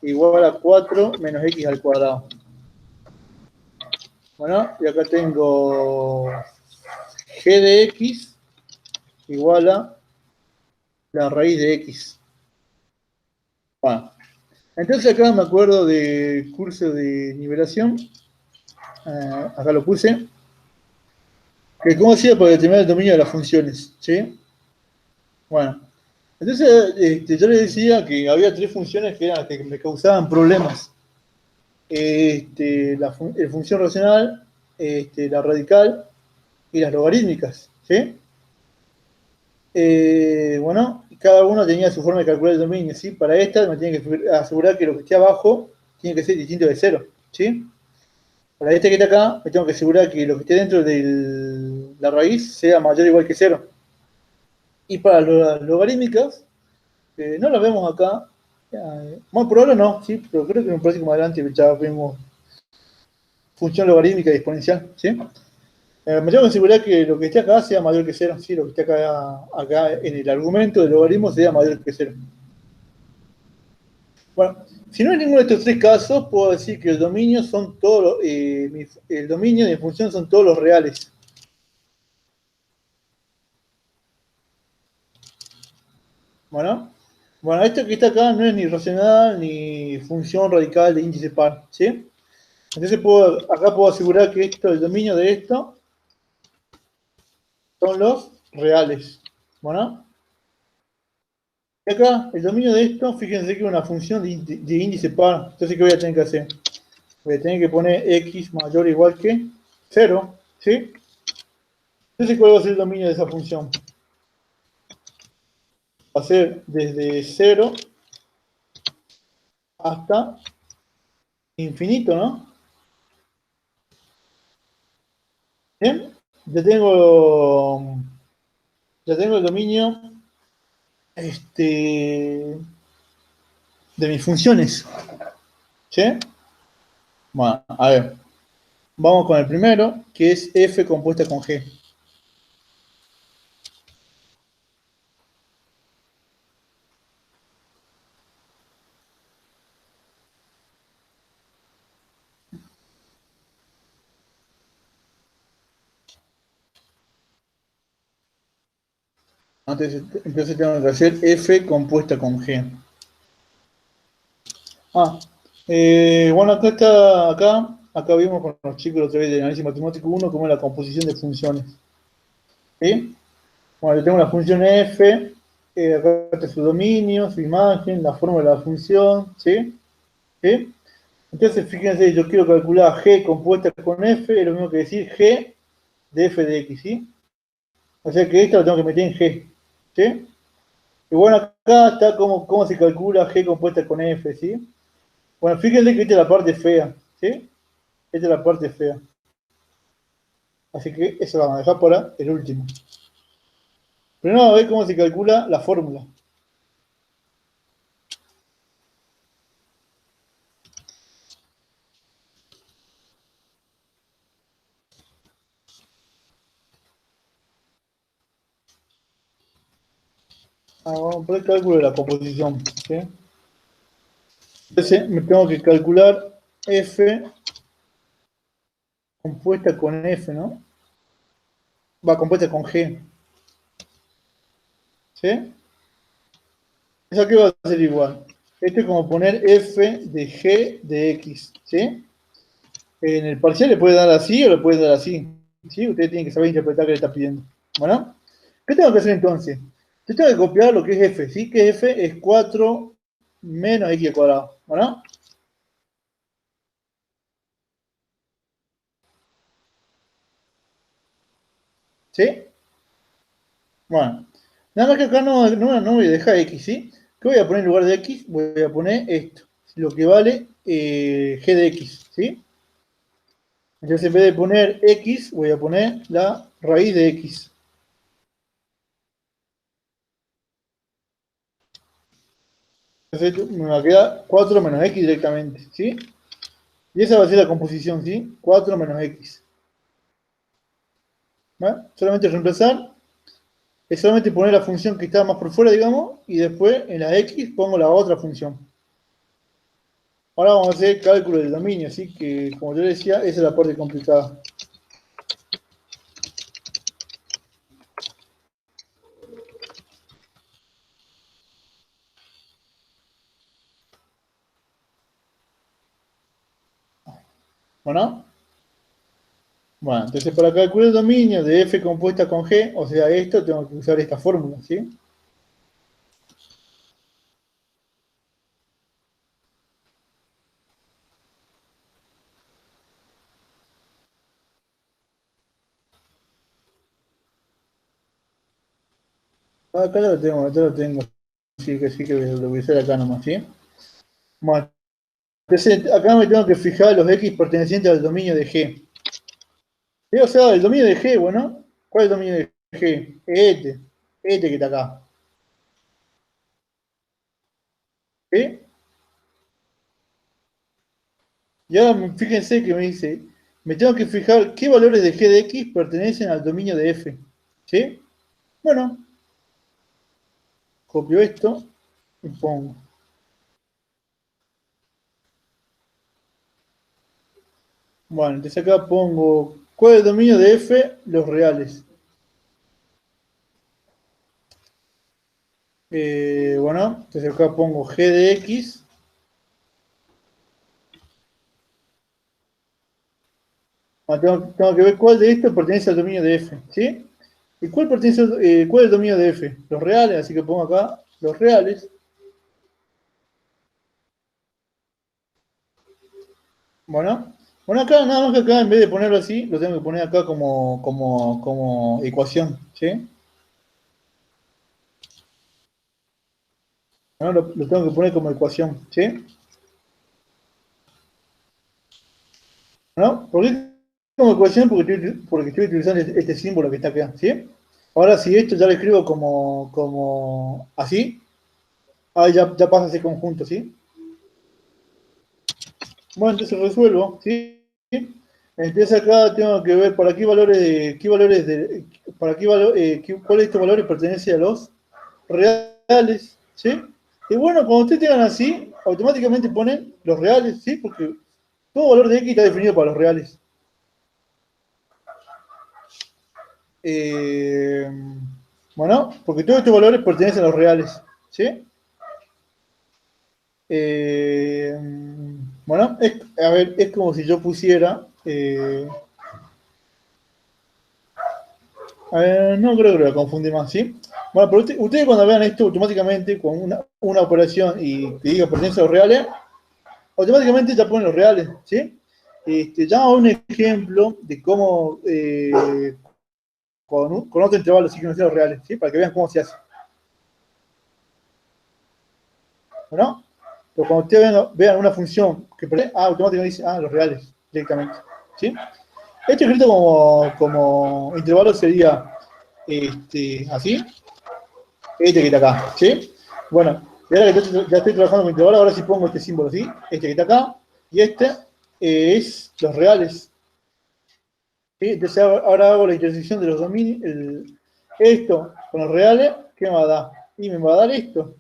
igual a 4 menos x al cuadrado. Bueno, y acá tengo g de x igual a la raíz de x. Bueno, entonces acá me acuerdo del curso de nivelación. Acá lo puse. Que cómo hacía para determinar el dominio de las funciones. ¿Sí? Bueno, Entonces, yo le decía que había tres funciones que eran las que me causaban problemas. La función racional, la radical y las logarítmicas, ¿sí? Bueno, cada uno tenía su forma de calcular el dominio, ¿sí? Para esta me tiene que asegurar que lo que esté abajo tiene que ser distinto de cero, ¿sí? Para este que está acá, me tengo que asegurar que lo que esté dentro de la raíz sea mayor o igual que cero. Y para las logarítmicas, no las vemos acá. Bueno, por ahora no, sí, pero creo que en un próximo adelante ya vemos función logarítmica y exponencial, ¿sí? Me tengo que asegurar que lo que esté acá sea mayor que cero, sí, lo que esté acá en el argumento del logaritmo sea mayor que cero. Bueno, si no hay ninguno de estos tres casos, puedo decir que el dominio son todos el dominio de mi función son todos los reales. Bueno, esto que está acá no es ni racional ni función radical de índice par, ¿sí? Entonces acá puedo asegurar que el dominio de esto son los reales. Bueno, y acá el dominio de esto, fíjense que es una función de índice par. Entonces, ¿qué voy a tener que hacer? Voy a tener que poner x mayor o igual que 0, ¿sí? Entonces, ¿cuál va a ser el dominio de esa función? Va a ser desde 0 hasta infinito, ¿no? Bien, ya tengo, ya tengo el dominio de mis funciones, ¿sí? Bueno, a ver, vamos con el primero, que es f compuesta con g. Entonces tengo que hacer f compuesta con g. Ah, bueno, acá vimos con los chicos otra vez de análisis matemático 1 cómo es la composición de funciones. ¿Sí? Bueno, yo tengo una función f, acá está su dominio, su imagen, la forma de la función, ¿sí? ¿Sí? Entonces, fíjense, yo quiero calcular g compuesta con f, es lo mismo que decir g de f de x, ¿sí? O sea que esto lo tengo que meter en g, ¿sí? Y bueno, acá está cómo se calcula g compuesta con f, ¿sí? Bueno, fíjense que esta es la parte fea, ¿sí? Esta es la parte fea. Así que eso lo vamos a dejar para el último. Primero vamos a ver cómo se calcula la fórmula. Vamos a poner el cálculo de la composición, ¿sí? Entonces me tengo que calcular f compuesta con f, ¿no? Va compuesta con g, ¿sí? Eso aquí va a ser igual. Esto es como poner f de g de x, ¿sí? En el parcial le puede dar así o le puede dar así, ¿sí? Ustedes tienen que saber interpretar qué le está pidiendo. Bueno, ¿qué tengo que hacer entonces? Yo tengo que copiar lo que es f, ¿sí? Que f es 4 menos x al cuadrado, ¿bueno? ¿Sí? Bueno, nada más que acá no voy a dejar x, ¿sí? ¿Qué voy a poner en lugar de x? Voy a poner esto, lo que vale g de x, ¿sí? Entonces en vez de poner x, voy a poner la raíz de x. Entonces me va a quedar 4 menos x directamente, ¿sí? Y esa va a ser la composición, ¿sí? 4 menos x. ¿Vale? Solamente reemplazar, es solamente poner la función que está más por fuera, digamos, y después en la x pongo la otra función. Ahora vamos a hacer cálculo del dominio, así que, como yo decía, esa es la parte complicada. Bueno, entonces para calcular el dominio de f compuesta con g, o sea, esto tengo que usar esta fórmula, ¿sí? Acá acá lo tengo. Sí que lo voy a hacer acá nomás, ¿sí? Bueno, entonces acá me tengo que fijar los X pertenecientes al dominio de G. ¿Sí? O sea, el dominio de G, bueno, ¿cuál es el dominio de G? Este que está acá. ¿Sí? Y ahora fíjense que me dice, me tengo que fijar qué valores de G de X pertenecen al dominio de F. ¿Sí? Bueno, copio esto y pongo. Bueno, entonces acá pongo, ¿cuál es el dominio de F? Los reales. Bueno, entonces acá pongo G de X. Ah, tengo que ver cuál de estos pertenece al dominio de F, ¿sí? ¿Y cuál es el dominio de F? Los reales, así que pongo acá los reales. Bueno, bueno, acá nada más que acá en vez de ponerlo así, lo tengo que poner acá como ecuación, ¿sí? Bueno, lo tengo que poner como ecuación, ¿sí? ¿No? ¿Por qué como ecuación? Porque estoy utilizando este símbolo que está acá, ¿sí? Ahora si esto ya lo escribo como así, ahí ya pasa ese conjunto, ¿sí? Bueno, entonces resuelvo, ¿sí? Entonces acá tengo que ver para qué valores para cuál de estos valores pertenece a los reales, ¿sí? Y bueno, cuando ustedes tengan así, automáticamente ponen los reales, ¿sí? Porque todo valor de X está definido para los reales. Eh, bueno, porque todos estos valores pertenecen a los reales, ¿sí? Eh, bueno, a ver, es como si yo pusiera... no creo que lo confundí más, ¿sí? Bueno, pero ustedes cuando vean esto automáticamente con una operación y te diga pertenece a los reales, automáticamente ya ponen los reales, ¿sí? Ya hago un ejemplo de cómo con otro intervalo sí que no sean los reales, ¿sí? Para que vean cómo se hace, ¿no? Pero cuando ustedes vean una función que automáticamente dice, los reales, directamente, ¿sí? Este escrito como intervalo sería así, este que está acá, ¿sí? Bueno, y ahora que ya estoy trabajando con intervalo, ahora sí pongo este símbolo, ¿sí? Este que está acá, y este es los reales, ¿sí? Entonces ahora hago la intersección de los dominios, esto con los reales, ¿qué me va a dar? Y me va a dar esto.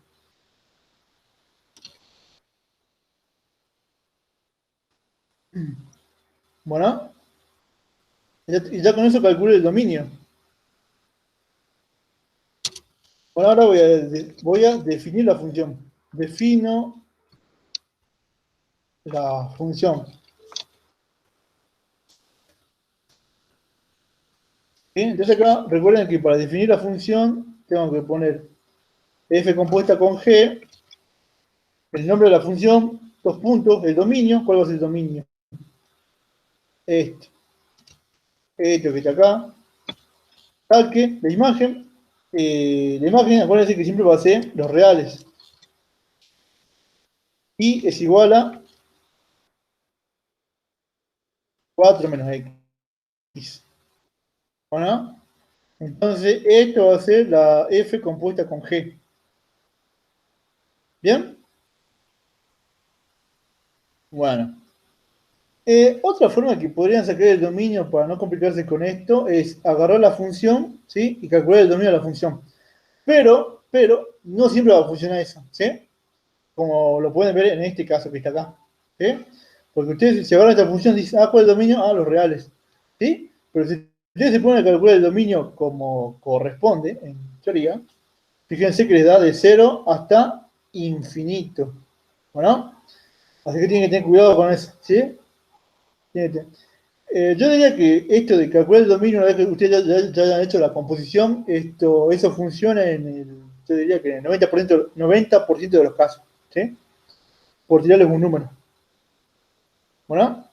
Bueno, y ya con eso calculo el dominio. Bueno, ahora voy a definir la función. Defino la función. ¿Sí? Entonces acá recuerden que para definir la función tengo que poner f compuesta con g, el nombre de la función, dos puntos, el dominio. ¿Cuál va a ser el dominio? Este. Este que está acá. Calque, la imagen, acuérdense que siempre va a ser los reales. Y es igual a 4 menos x. ¿Bueno? Entonces, esto va a ser la f compuesta con g. ¿Bien? Bueno. Otra forma que podrían sacar el dominio para no complicarse con esto es agarrar la función, ¿sí? Y calcular el dominio de la función. Pero no siempre va a funcionar eso, ¿sí? Como lo pueden ver en este caso que está acá, ¿sí? Porque ustedes, si agarran esta función, dicen, ¿cuál es el dominio? Los reales, ¿sí? Pero si ustedes se ponen a calcular el dominio como corresponde, en teoría, fíjense que les da de 0 hasta infinito, ¿bueno? Así que tienen que tener cuidado con eso, ¿sí? Yo diría que esto de calcular el dominio, una vez que ustedes ya hayan hecho la composición, eso funciona yo diría que en el 90% de los casos, ¿sí? Por tirarles un número. ¿Bueno?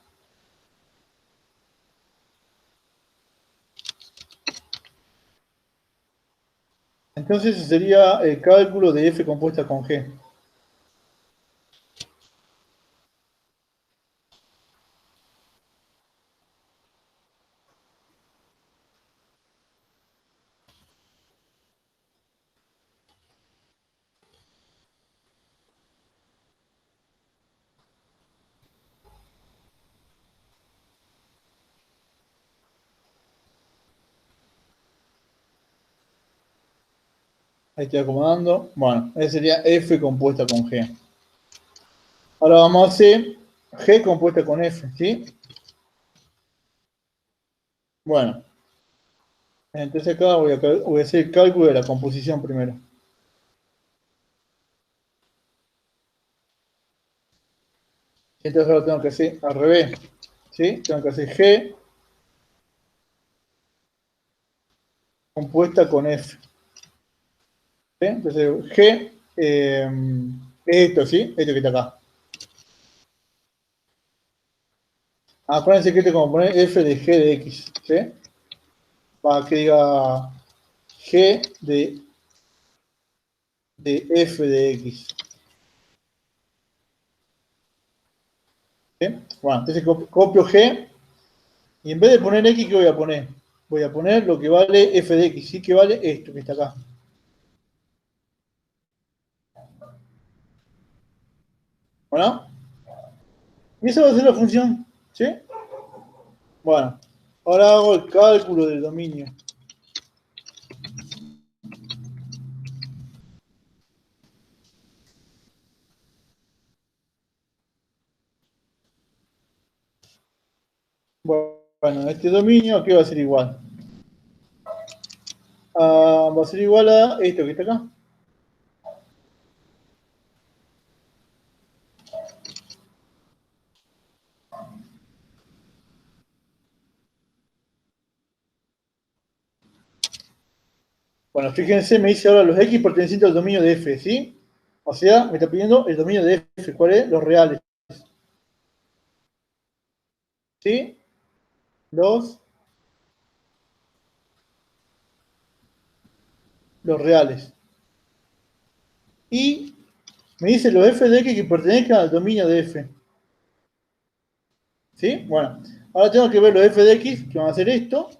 Entonces ese sería el cálculo de f compuesta con g. Ahí estoy acomodando. Bueno, ese sería f compuesta con g. Ahora vamos a hacer g compuesta con f, ¿sí? Bueno, entonces acá voy a hacer el cálculo de la composición primero. Entonces ahora tengo que hacer al revés, ¿sí? Tengo que hacer g compuesta con f. ¿Sí? Entonces g es esto, ¿sí? Esto que está acá. Acuérdense que esto es como poner f de g de x, ¿sí? Para que diga g de f de x. ¿Sí? Bueno, entonces copio g y en vez de poner x, ¿qué voy a poner? Voy a poner lo que vale f de x, ¿sí? Que vale esto que está acá. ¿Bueno? Y esa va a ser la función, ¿sí? Bueno, ahora hago el cálculo del dominio. Bueno, este dominio aquí va a ser igual. Va a ser igual a esto que está acá. Bueno, fíjense, me dice ahora los x pertenecientes al dominio de f, ¿sí? O sea, me está pidiendo el dominio de f, ¿cuál es? Los reales, ¿sí? Los, los reales. Y me dice los f de x que pertenezcan al dominio de f, ¿sí? Bueno, ahora tengo que ver los f de x, que van a hacer esto,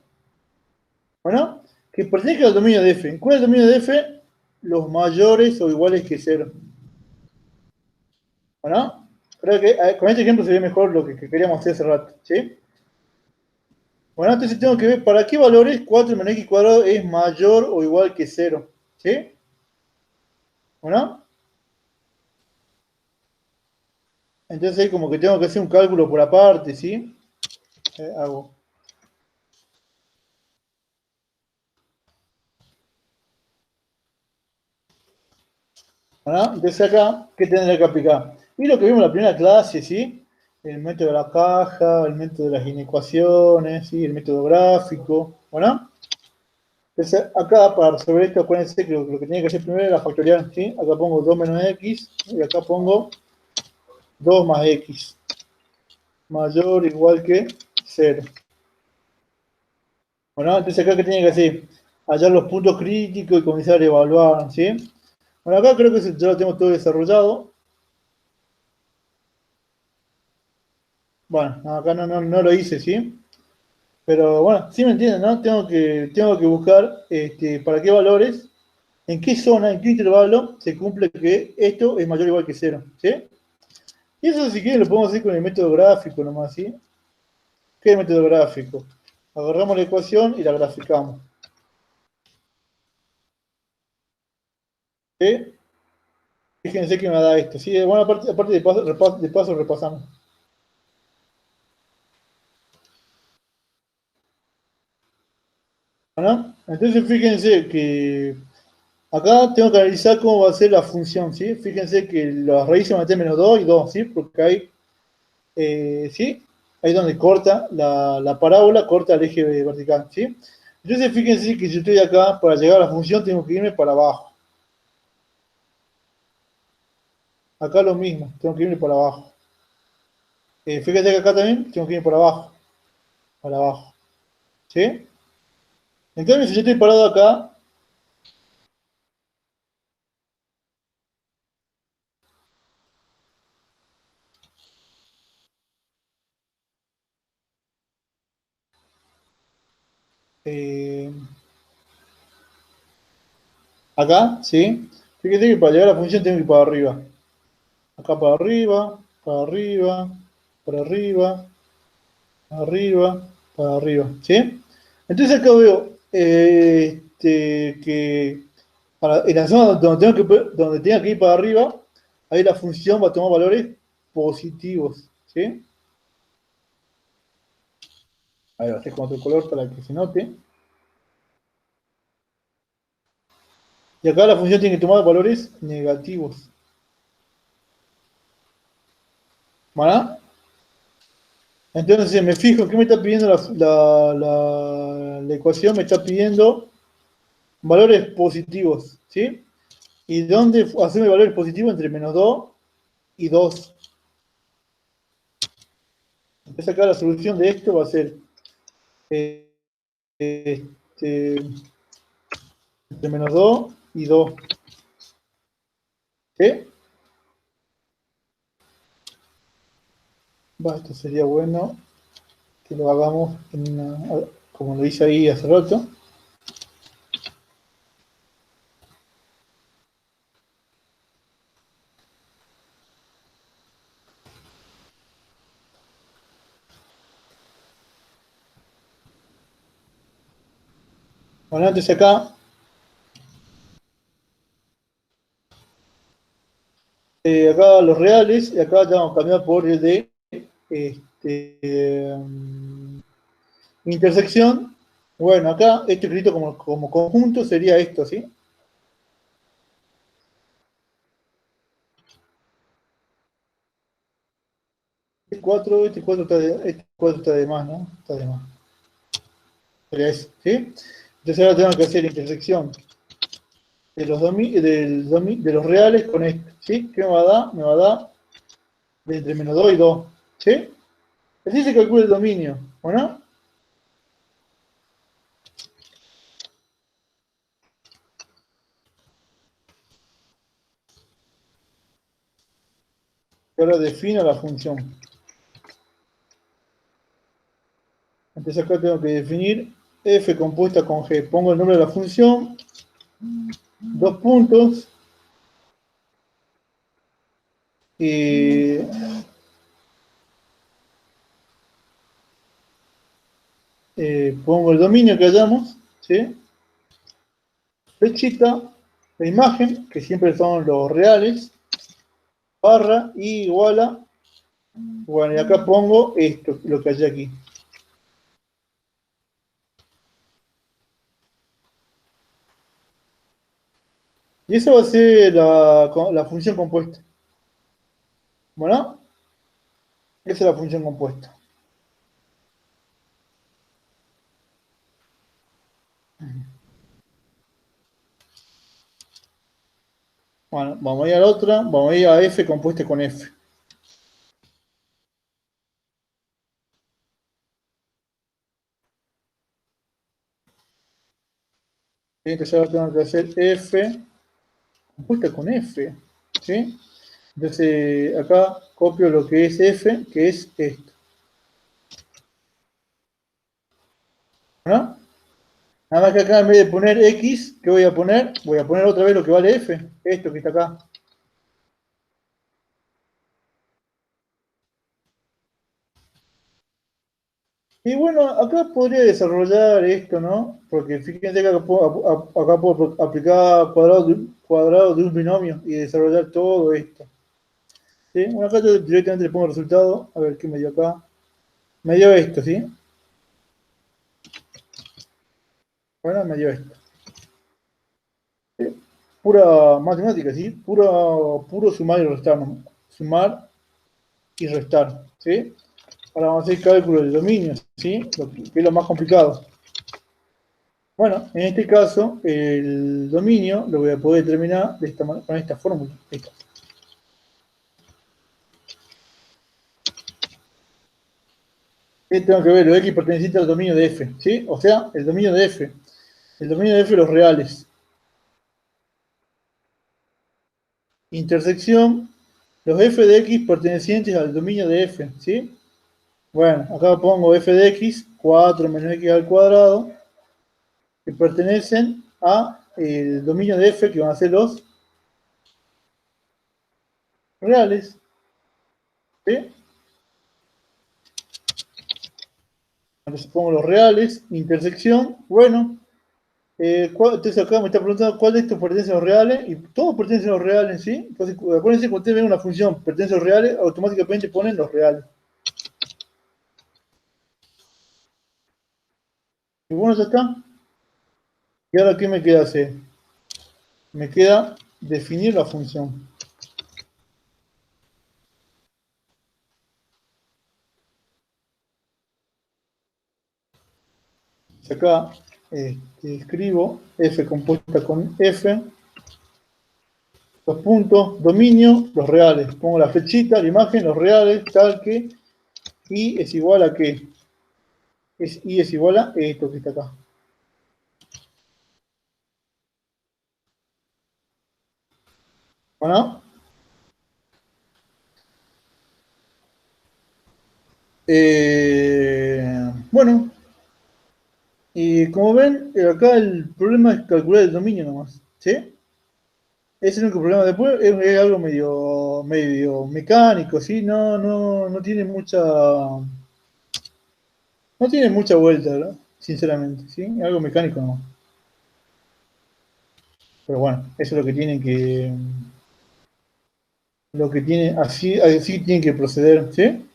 bueno, que pertenezcan al dominio de f. ¿Cuál es el dominio de f? Los mayores o iguales que 0. Bueno, creo que con este ejemplo se ve mejor lo que queríamos hacer hace rato, ¿sí? Bueno, entonces tengo que ver para qué valores 4 menos x cuadrado es mayor o igual que 0, ¿sí? Bueno, entonces ahí como que tengo que hacer un cálculo por aparte, ¿sí? Hago. Bueno, entonces acá, ¿qué tendré que aplicar? Y lo que vimos en la primera clase, ¿sí? El método de la caja, el método de las inecuaciones, ¿sí? El método gráfico, ¿bueno? Entonces, acá para resolver esto, acuérdense que lo que tenía que hacer primero era factorial, ¿sí? Acá pongo 2 menos x y acá pongo 2 más x mayor o igual que 0. Bueno, entonces acá, ¿qué tenía que hacer? Hallar los puntos críticos y comenzar a evaluar, ¿sí? Bueno, acá creo que ya lo tengo todo desarrollado. Bueno, acá no lo hice, ¿sí? Pero bueno, sí me entienden, ¿no? Tengo que buscar para qué valores, en qué zona, en qué intervalo se cumple que esto es mayor o igual que 0, ¿sí? Y eso si quieren lo podemos hacer con el método gráfico nomás, ¿sí? ¿Qué es el método gráfico? Agarramos la ecuación y la graficamos, ¿sí? Fíjense que me da esto, ¿sí? Bueno, aparte de paso repasamos. ¿No? Entonces fíjense que acá tengo que analizar cómo va a ser la función, ¿sí? Fíjense que las raíces van a tener menos 2 y 2, ¿sí? Porque hay, ¿sí? Ahí es donde corta la parábola, corta el eje vertical, ¿sí? Entonces fíjense que si estoy acá, para llegar a la función tengo que irme para abajo. Acá lo mismo, tengo que irme para abajo. Fíjense que acá también tengo que irme para abajo, ¿sí? Entonces si yo estoy parado acá, eh, acá, ¿sí? Fíjate que para llegar a la función tengo que ir para arriba. Acá para arriba, para arriba, para arriba, para arriba, para arriba, ¿sí? Entonces acá veo que en la zona donde tenga que ir para arriba, ahí la función va a tomar valores positivos, ¿sí? Ahí va a hacer con otro color para que se note. Y acá la función tiene que tomar valores negativos. ¿Vale? Entonces me fijo, ¿qué me está pidiendo la ecuación? Me está pidiendo valores positivos, ¿sí? ¿Y dónde hacemos valores positivos? Entre -2 y 2. Entonces acá la solución de esto va a ser eh, este, entre -2 y 2. ¿Sí? Va, esto sería bueno que lo hagamos como lo hice ahí hace rato. Bueno, antes acá los reales, y acá ya vamos a cambiar por el de intersección. Bueno, acá este escrito como conjunto sería esto, ¿sí? Este 4 está de más, ¿no? Está de más. Sería eso, ¿sí? Entonces ahora tengo que hacer intersección de los reales con esto, ¿sí? ¿Qué me va a dar? Me va a dar de entre -2 y 2, ¿sí? Así se calcula el dominio, ¿bueno? Y ahora defino la función. Entonces acá tengo que definir f compuesta con g. Pongo el nombre de la función, dos puntos, y pongo el dominio que hayamos, ¿sí? Flechita, la imagen, que siempre son los reales, barra y igual a, bueno, y acá pongo esto, lo que hay aquí. Y esa va a ser la función compuesta. Bueno, esa es la función compuesta. Bueno, vamos a ir a la otra, vamos a ir a f compuesta con f. Entonces ahora tengo que hacer f compuesta con f, ¿sí? Entonces acá copio lo que es f, que es esto. ¿No? Nada más que acá en vez de poner x, ¿qué voy a poner? Voy a poner otra vez lo que vale f, esto que está acá. Y bueno, acá podría desarrollar esto, ¿no? Porque fíjense que acá puedo aplicar cuadrado de un binomio y desarrollar todo esto. ¿Sí? Bueno, acá yo directamente le pongo el resultado, a ver qué me dio acá. Me dio esto, ¿sí? Bueno, me dio esto. ¿Sí? Pura matemática, ¿sí? Puro sumar y restar, ¿no? Sumar y restar, ¿sí? Ahora vamos a hacer cálculo de dominio, ¿sí? Que es lo más complicado. Bueno, en este caso, el dominio lo voy a poder determinar con esta fórmula. Tengo que ver lo x perteneciente al dominio de f, ¿sí? O sea, el dominio de f. El dominio de f, los reales. Intersección, los f de x pertenecientes al dominio de f, ¿sí? Bueno, acá pongo f de x, 4 menos x al cuadrado, que pertenecen a el dominio de F, que van a ser los reales. ¿Sí? Entonces pongo los reales, intersección, bueno, entonces acá me está preguntando cuál de estos pertenece a los reales, y todos pertenecen a los reales, ¿sí? Entonces, acuérdense que cuando ustedes ven una función pertenece a los reales, automáticamente ponen los reales. Y bueno, ya está. ¿Y ahora qué me queda hacer? Me queda definir la función. Acá escribo f compuesta con f, los puntos, dominio, los reales. Pongo la flechita, la imagen, los reales, tal que y es igual a qué. Y es igual a esto que está acá. ¿Bueno? Bueno, y como ven, acá el problema es calcular el dominio nomás. ¿Sí? Es el único problema. Después es algo medio mecánico, ¿sí? No tiene mucha. No tiene mucha vuelta, ¿verdad? Sinceramente, ¿sí? Algo mecánico no. Pero bueno, eso es lo que tienen que. Lo que tiene, así tienen que proceder, ¿sí?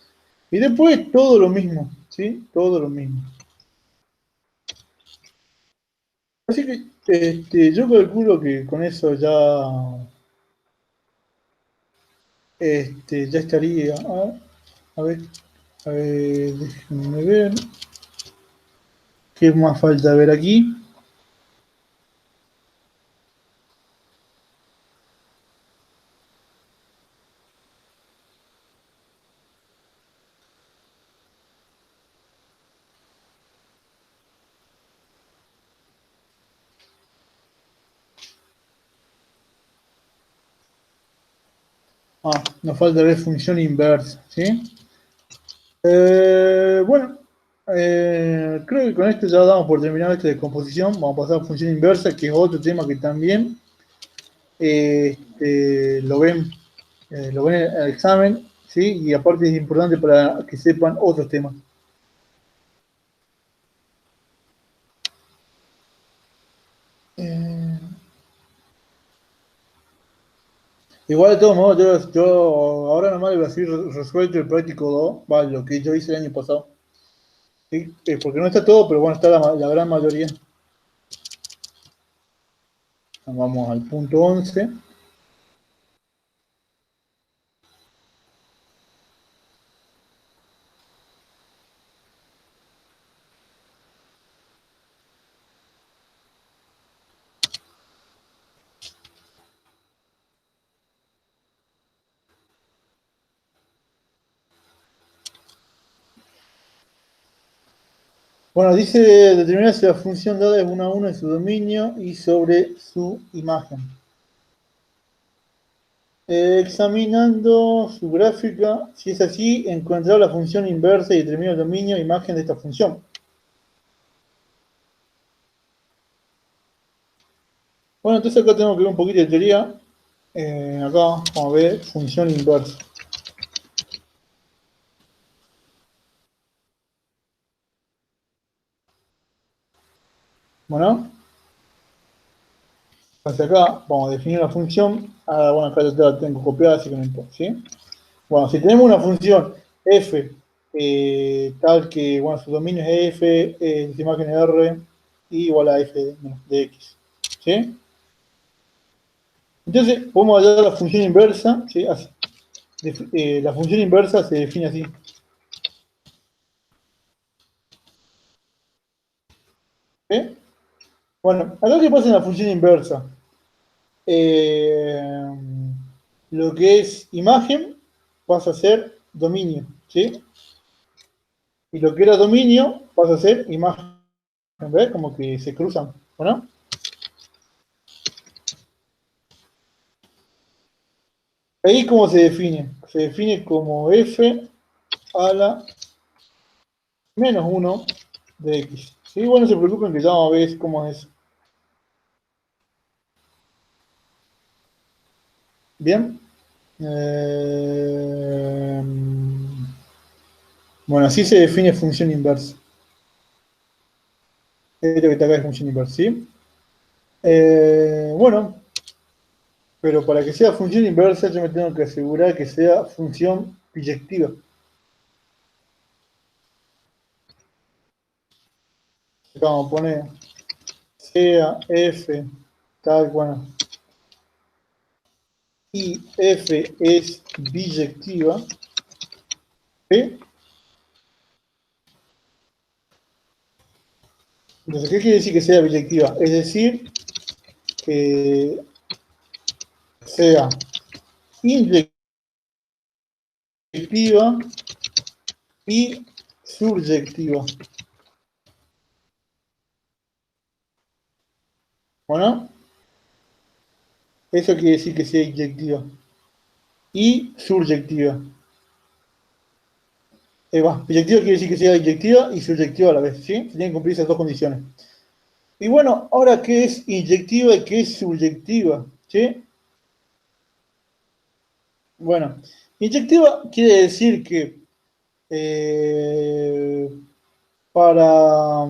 Y después todo lo mismo, ¿sí? Todo lo mismo. Así que yo calculo que con eso ya estaría. A ver, déjenme ver. ¿Qué más falta ver aquí? Nos falta ver función inversa, ¿sí? Bueno, creo que con esto ya damos por terminado esta decomposición. Vamos a pasar a función inversa, que es otro tema que también lo ven en el examen, ¿sí? Y aparte es importante para que sepan otros temas. Eh, Igual de todos modos, yo ahora nomás le voy a decir resuelto el práctico 2, vale, lo que yo hice el año pasado. ¿Sí? Porque no está todo, pero bueno, está la gran mayoría. Vamos al punto 11. Bueno, dice determinar si la función dada es 1 a 1 en su dominio y sobre su imagen. Examinando su gráfica, si es así, encontrar la función inversa y determinar el dominio e imagen de esta función. Bueno, entonces acá tenemos que ver un poquito de teoría. Acá vamos a ver función inversa. Bueno, hacia acá vamos a definir la función. Bueno, acá ya la tengo copiada, así que no importa, ¿sí? Bueno, si tenemos una función f tal que, bueno, su dominio es f, su imagen es r, y igual a f de x, ¿sí? Entonces, podemos hallar la función inversa, ¿sí? Así. La función inversa se define así. ¿Sí? Bueno, acá qué pasa en la función inversa. Eh, lo que es imagen pasa a ser dominio, ¿sí? Y lo que era dominio pasa a ser imagen, ¿ves? Como que se cruzan, ¿no? Ahí cómo se define. Se define como f a la menos 1 de x. Sí, bueno, no se preocupen que ya vamos a ver cómo es. Bien. Eh, bueno, así se define función inversa. Esto que está acá es función inversa, ¿sí? Bueno, pero para que sea función inversa yo me tengo que asegurar que sea función biyectiva. Acá vamos a poner sea f tal, bueno, y f es biyectiva, ¿sí? Entonces, ¿qué quiere decir que sea biyectiva? Es decir, que sea inyectiva y subyectiva. Bueno, eso quiere decir que sea inyectiva y subyectiva. Biyectiva quiere decir que sea inyectiva y subyectiva a la vez, ¿sí? Tienen que cumplir esas dos condiciones. Y bueno, ahora, ¿qué es inyectiva y qué es subyectiva? ¿Sí? Bueno, inyectiva quiere decir que eh, para,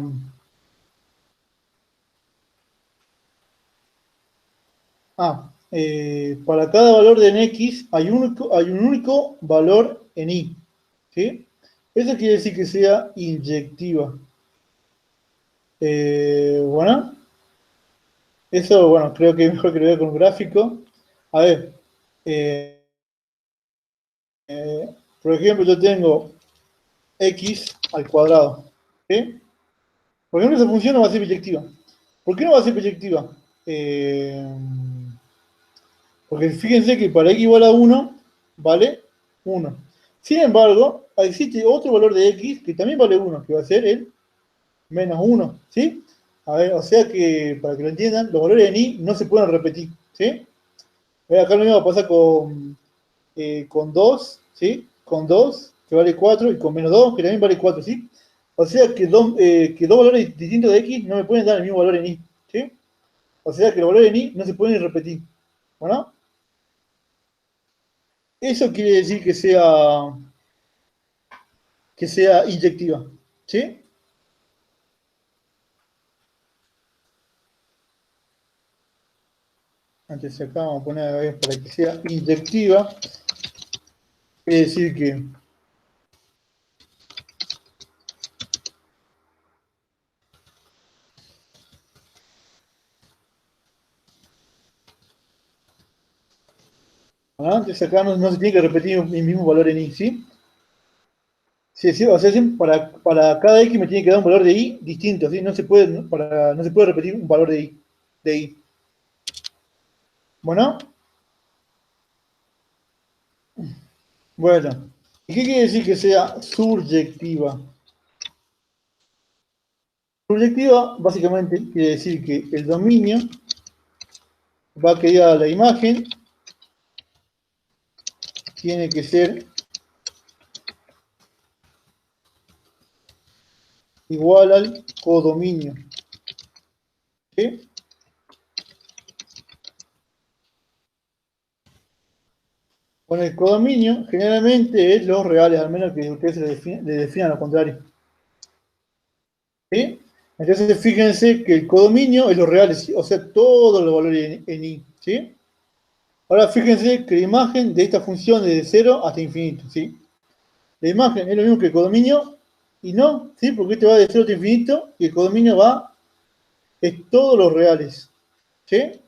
para cada valor de en X hay un único valor en Y. ¿Sí? Eso quiere decir que sea inyectiva. Bueno, eso, bueno, creo que es mejor que lo vea con un gráfico. A ver, eh, por ejemplo, yo tengo X al cuadrado. ¿Sí? Por ejemplo, esa función no va a ser biyectiva. ¿Por qué no va a ser biyectiva? Eh, Porque fíjense que para x igual a 1 vale 1. Sin embargo, existe otro valor de x que también vale 1, que va a ser el menos 1. ¿Sí? A ver, o sea que, para que lo entiendan, los valores en y no se pueden repetir. ¿Sí? A ver, acá lo mismo va a pasar con 2, ¿sí? Con 2, que vale 4, y con menos 2, que también vale 4, ¿sí? O sea que dos valores distintos de x no me pueden dar el mismo valor en y. ¿Sí? O sea que los valores en y no se pueden repetir. ¿Bueno? Eso quiere decir que sea inyectiva. ¿Sí? Antes acá vamos a poner a ver, para que sea inyectiva. Quiere decir que antes acá no se tiene que repetir el mismo valor en y. ¿Sí? Sí, sí, o sea, sí, para cada x me tiene que dar un valor de y distinto. ¿Sí? No se puede repetir un valor de y. Bueno, bueno. ¿Y qué quiere decir que sea subyectiva? Subyectiva básicamente quiere decir que el dominio va a quedar a la imagen, tiene que ser igual al codominio. ¿Sí? Bueno, el codominio generalmente es los reales, al menos que ustedes le definan lo contrario. ¿Sí? Entonces fíjense que el codominio es los reales, ¿sí? O sea, todos los valores en I. ¿Sí? Ahora fíjense que la imagen de esta función es de 0 hasta infinito. ¿Sí? La imagen es lo mismo que el codominio y no, ¿sí? Porque este va de 0 hasta infinito y el codominio es todos los reales. ¿Sí?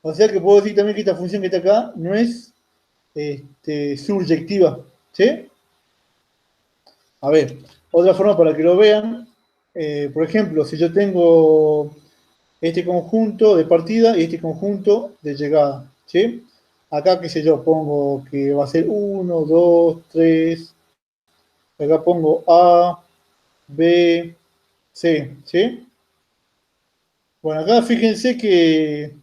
O sea que puedo decir también que esta función que está acá no es subyectiva. ¿Sí? A ver, otra forma para que lo vean, por ejemplo, si yo tengo este conjunto de partida y este conjunto de llegada, ¿sí? Acá, qué sé yo, pongo que va a ser 1, 2, 3, acá pongo A, B, C, ¿sí? Bueno, acá fíjense que,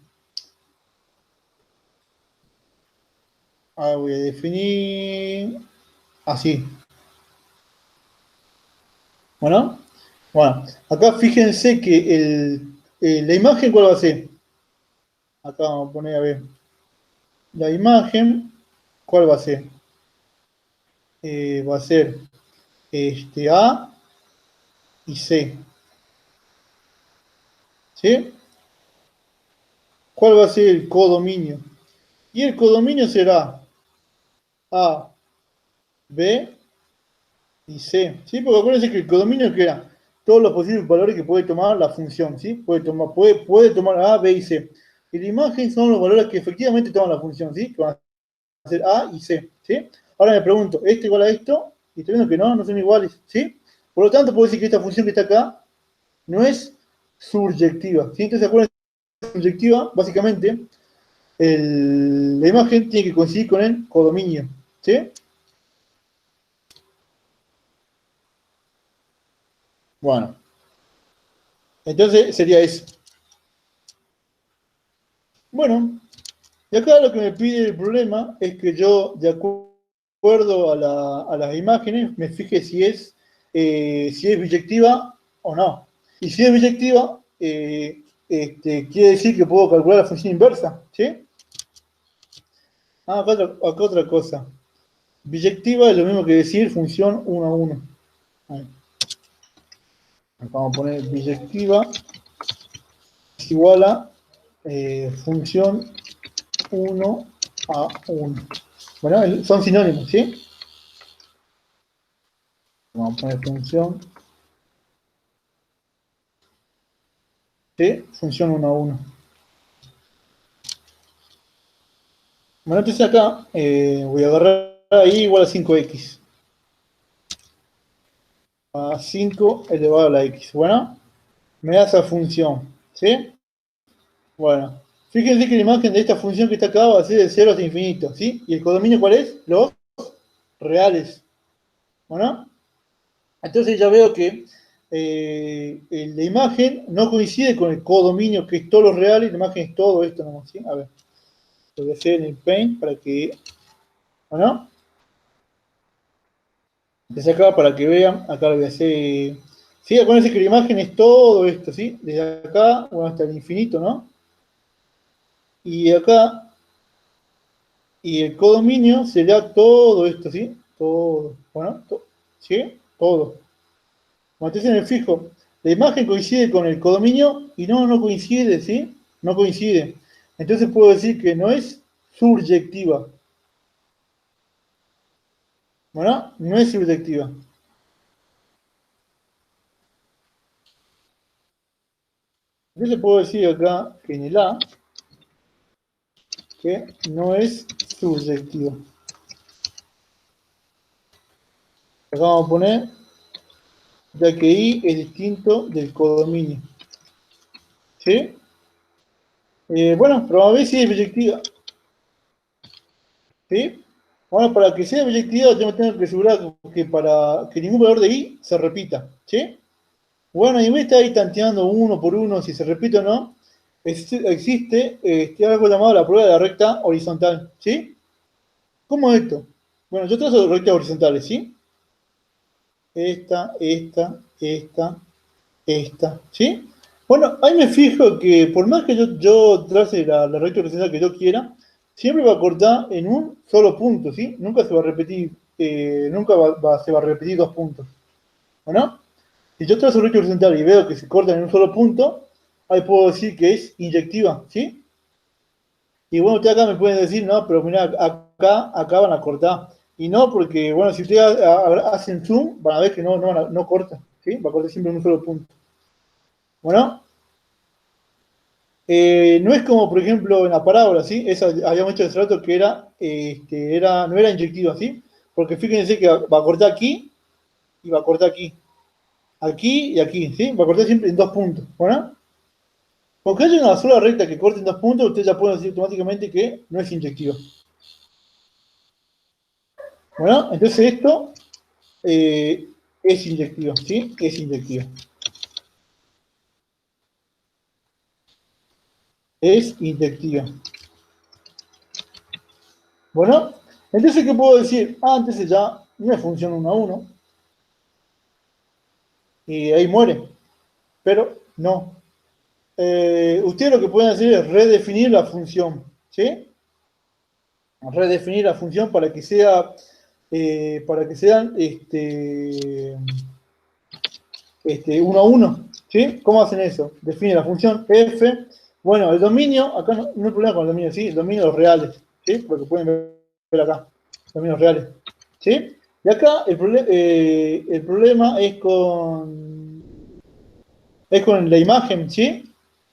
voy a definir así, bueno. Bueno, acá fíjense que la imagen, ¿cuál va a ser? Acá vamos a poner, a ver, la imagen, ¿cuál va a ser? Va a ser A y C, ¿sí? ¿Cuál va a ser el codominio? Y el codominio será A, B y C, ¿sí? Porque acuérdense que el codominio que era todos los posibles valores que puede tomar la función, ¿sí? Puede tomar A, B y C. Y la imagen son los valores que efectivamente toman la función, ¿sí? Que van a ser A y C, ¿sí? Ahora me pregunto, ¿esto igual a esto? Y estoy viendo que no son iguales, ¿sí? Por lo tanto, puedo decir que esta función que está acá no es surjectiva, ¿sí? Entonces, acuérdense que surjectiva, básicamente, la imagen tiene que coincidir con el codominio, ¿sí? Bueno, entonces sería eso. Bueno, y acá lo que me pide el problema es que yo, de acuerdo a las imágenes, me fije si es biyectiva o no. Y si es biyectiva, quiere decir que puedo calcular la función inversa, ¿sí? Ah, acá otra cosa. Biyectiva es lo mismo que decir función 1 a 1. Ahí. Acá vamos a poner biyectiva es igual a función 1 a 1. Bueno, son sinónimos, ¿sí? Vamos a poner función, ¿sí? Función 1 a 1. Bueno, entonces acá voy a agarrar ahí igual a 5x. A 5 elevado a la x. Bueno, me da esa función, ¿sí? Bueno, fíjense que la imagen de esta función que está acá va a ser de 0 hasta infinito, ¿sí? ¿Y el codominio cuál es? Los reales. Bueno, entonces ya veo que la imagen no coincide con el codominio, que es todos los reales, la imagen es todo esto nomás, ¿sí? A ver, lo voy a hacer en el Paint para que, bueno, desde acá para que vean, acá lo voy a hacer, sí, acuérdense que la imagen es todo esto, ¿sí? Desde acá, bueno, hasta el infinito, ¿no? Y acá, y el codominio será todo esto, ¿sí? Todo, bueno, ¿sí? Todo. Como entonces me fijo, la imagen coincide con el codominio y no coincide, ¿sí? No coincide. Entonces puedo decir que no es surjectiva. Bueno, no es surjectiva. Entonces puedo decir acá que en el A, que no es surjectiva. Acá vamos a poner, ya que I es distinto del codominio. ¿Sí? Bueno, pero a ver si es proyectiva. ¿Sí? Bueno, para que sea proyectiva, yo me tengo que asegurar que para que ningún valor de I se repita. ¿Sí? Bueno, y en vez de estar ahí tanteando uno por uno si se repite o no, existe algo llamado la prueba de la recta horizontal. ¿Sí? ¿Cómo es esto? Bueno, yo trazo rectas horizontales, ¿sí? Esta, ¿sí? Bueno, ahí me fijo que por más que yo trace la recta horizontal que yo quiera, siempre va a cortar en un solo punto, ¿sí? Nunca se va a repetir, se va a repetir dos puntos, ¿no? Si yo trazo recta horizontal y veo que se corta en un solo punto, ahí puedo decir que es inyectiva, ¿sí? Y bueno, ustedes acá me pueden decir, no, pero mira, acá van a cortar. Y no, porque, bueno, si ustedes hacen zoom, van a ver que no corta, ¿sí? Va a cortar siempre en un solo punto. Bueno, no es como, por ejemplo, en la parábola, ¿sí? Esa habíamos hecho hace rato que no era inyectiva, ¿sí? Porque fíjense que va a cortar aquí y va a cortar aquí. Aquí y aquí, ¿sí? Va a cortar siempre en dos puntos, ¿bueno? Porque hay una sola recta que corte en dos puntos, ustedes ya pueden decir automáticamente que no es inyectiva. Bueno, entonces esto es inyectiva, ¿sí? Es inyectiva. Es inyectiva. Bueno, entonces, ¿qué puedo decir? Ah, entonces ya no es función 1 a 1, y ahí muere. Pero no. Ustedes lo que pueden hacer es redefinir la función, ¿sí? Redefinir la función para que sea, para que sean uno a uno, ¿sí? ¿Cómo hacen eso? Define la función f. Bueno, el dominio, acá no hay problema con el dominio, ¿sí? El dominio de los reales, ¿sí? Lo que pueden ver acá, dominios reales, ¿sí? Y acá el problema es con la imagen, ¿sí?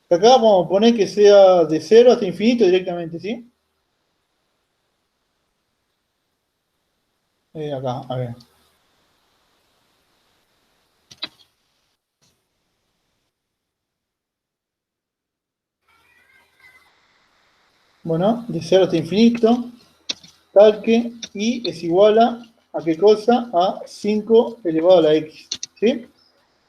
Acá vamos a poner que sea de 0 hasta infinito directamente, ¿sí? Acá, a ver. Bueno, de 0 hasta infinito, tal que y es igual ¿a qué cosa? A 5 elevado a la x, ¿sí?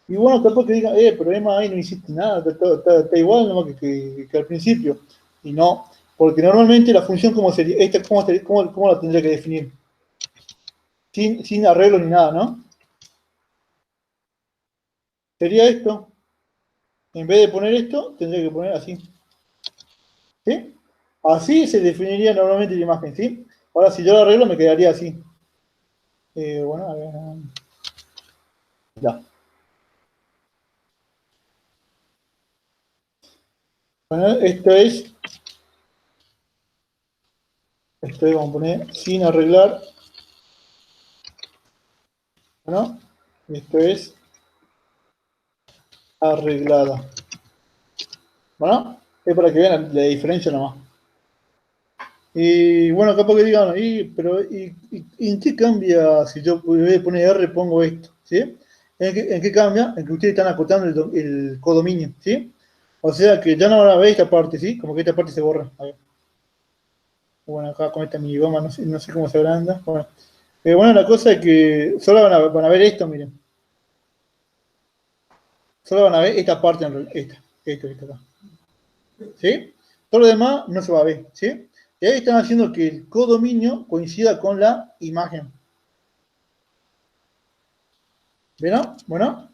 Y bueno, capaz que digan, pero Emma, ahí no hiciste nada, está igual nomás que al principio. Y no, porque normalmente la función, ¿cómo sería? ¿Cómo la tendría que definir? Sin arreglo ni nada, ¿no? Sería esto. En vez de poner esto, tendría que poner así. ¿Sí? Así se definiría normalmente la imagen, ¿sí? Ahora, si yo lo arreglo, me quedaría así. Bueno, a ver. Ya. Bueno, vamos a poner sin arreglar, ¿no? Esto es arreglada. Bueno, es para que vean la diferencia nomás. Y bueno, capaz que digan, ¿y en qué cambia si yo en vez de poner R pongo esto? ¿Sí? ¿En qué cambia? En que ustedes están acotando el codominio, ¿sí? O sea que ya no van a ver esta parte, ¿sí? Como que esta parte se borra. A ver. Bueno, acá con esta minigoma, no sé cómo se agranda. Bueno. Bueno, la cosa es que solo van a ver esto, miren. Solo van a ver esta parte, en realidad, esta acá. ¿Sí? Todo lo demás no se va a ver, ¿sí? Y ahí están haciendo que el codominio coincida con la imagen. ¿Vieron? Bueno,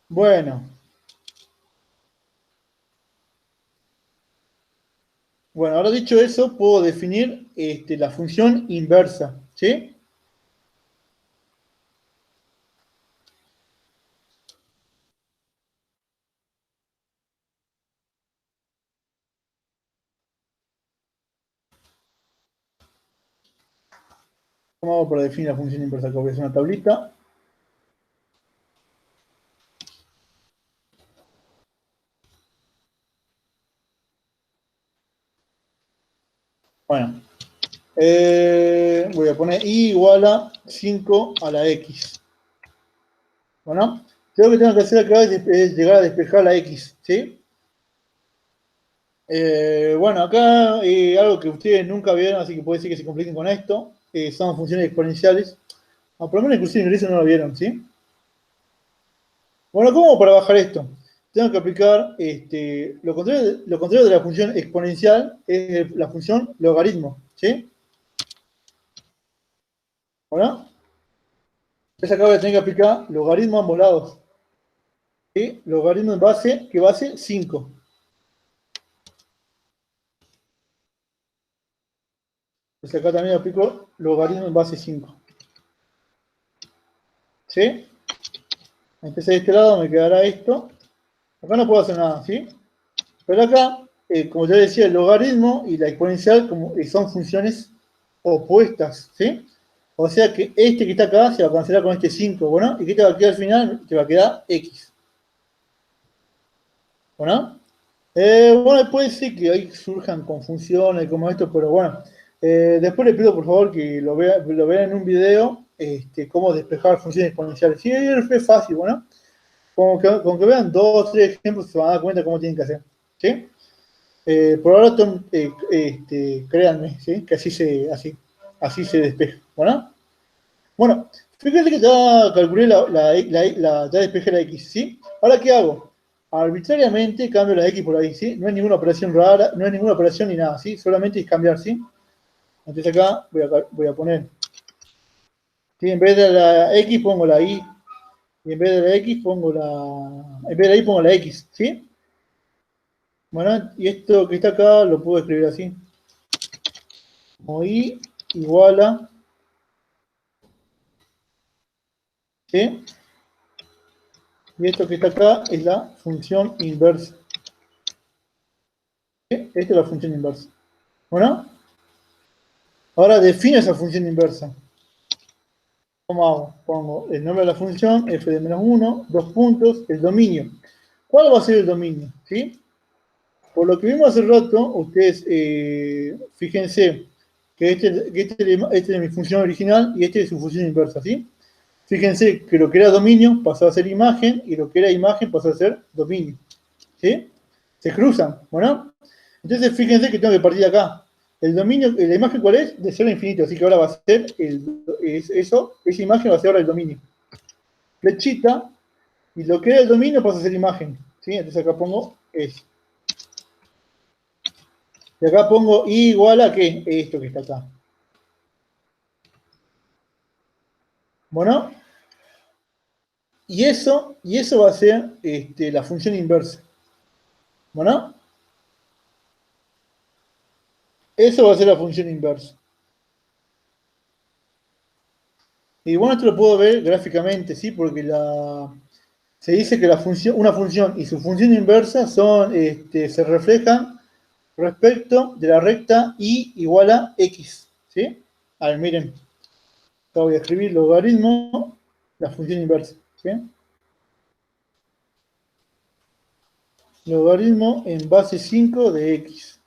bueno, ahora dicho eso, puedo definir la función inversa, ¿sí? ¿Cómo hago para definir la función inversa? Acá voy a hacer una tablita. Bueno, voy a poner y igual a 5 a la x. Bueno, yo lo que tengo que hacer acá es llegar a despejar la x, ¿sí? Bueno, acá algo que ustedes nunca vieron, así que puede ser que se compliquen con esto, son funciones exponenciales. O por lo menos inclusive en ingreso no lo vieron, ¿sí? Bueno, ¿cómo para bajar esto? Tengo que aplicar lo contrario de la función exponencial es la función logaritmo, ¿sí? ¿Bueno? Entonces acá voy a tener que aplicar logaritmo a ambos lados. ¿Sí? Logaritmo en base, ¿qué base? 5. Entonces acá también aplico logaritmo en base 5. ¿Sí? Entonces de este lado me quedará esto. Acá no puedo hacer nada, ¿sí? Pero acá, como ya decía, el logaritmo y la exponencial son funciones opuestas, ¿sí? O sea que este que está acá se va a cancelar con este 5, ¿bueno? ¿Y qué te va a quedar al final? Te va a quedar x, ¿bueno? Bueno, puede ser que ahí surjan confusiones como esto, pero bueno. Después les pido por favor que lo vean en un video, cómo despejar funciones exponenciales. Sí, es fácil, ¿bueno? Con que vean 2 o 3 ejemplos se van a dar cuenta cómo tienen que hacer, ¿sí? Por ahora, créanme, ¿sí? Que así se despeja. Bueno, fíjense que ya calculé ya despejé la X, ¿sí? Ahora, ¿qué hago? Arbitrariamente cambio la X por ahí, ¿sí? No hay ninguna operación rara, no hay ninguna operación ni nada, ¿sí? Solamente es cambiar, ¿sí? Entonces acá voy a poner ¿Sí? En vez de la X pongo la Y. Y en vez de la X pongo la... En vez de la Y pongo la X. ¿Sí? Bueno, y esto que está acá lo puedo escribir así. Como Y igual a... ¿Sí? Y esto que está acá es la función inversa. ¿Sí? Esta es la función inversa. Bueno, ahora defino esa función inversa. ¿Cómo hago? Pongo el nombre de la función, f de menos 1, dos puntos, el dominio. ¿Cuál va a ser el dominio? ¿Sí? Por lo que vimos hace rato, ustedes fíjense que este es mi función original y este es su función inversa, ¿sí? Fíjense que lo que era dominio pasó a ser imagen y lo que era imagen pasó a ser dominio, ¿sí? Se cruzan, ¿bueno? Entonces fíjense que tengo que partir de acá. El dominio, la imagen ¿cuál es? De 0 a infinito, así que ahora va a ser esa imagen va a ser ahora el dominio. Flechita, y lo que era el dominio pasa a ser imagen, ¿sí? Entonces acá pongo es. Y acá pongo I igual a ¿qué? Esto que está acá. Bueno, y eso va a ser la función inversa. Bueno, eso va a ser la función inversa. Y bueno, esto lo puedo ver gráficamente, ¿sí? Porque se dice que una función y su función inversa se reflejan respecto de la recta y igual a x, ¿sí? A ver, miren, acá voy a escribir logaritmo, la función inversa, ¿sí? Logaritmo en base 5 de x.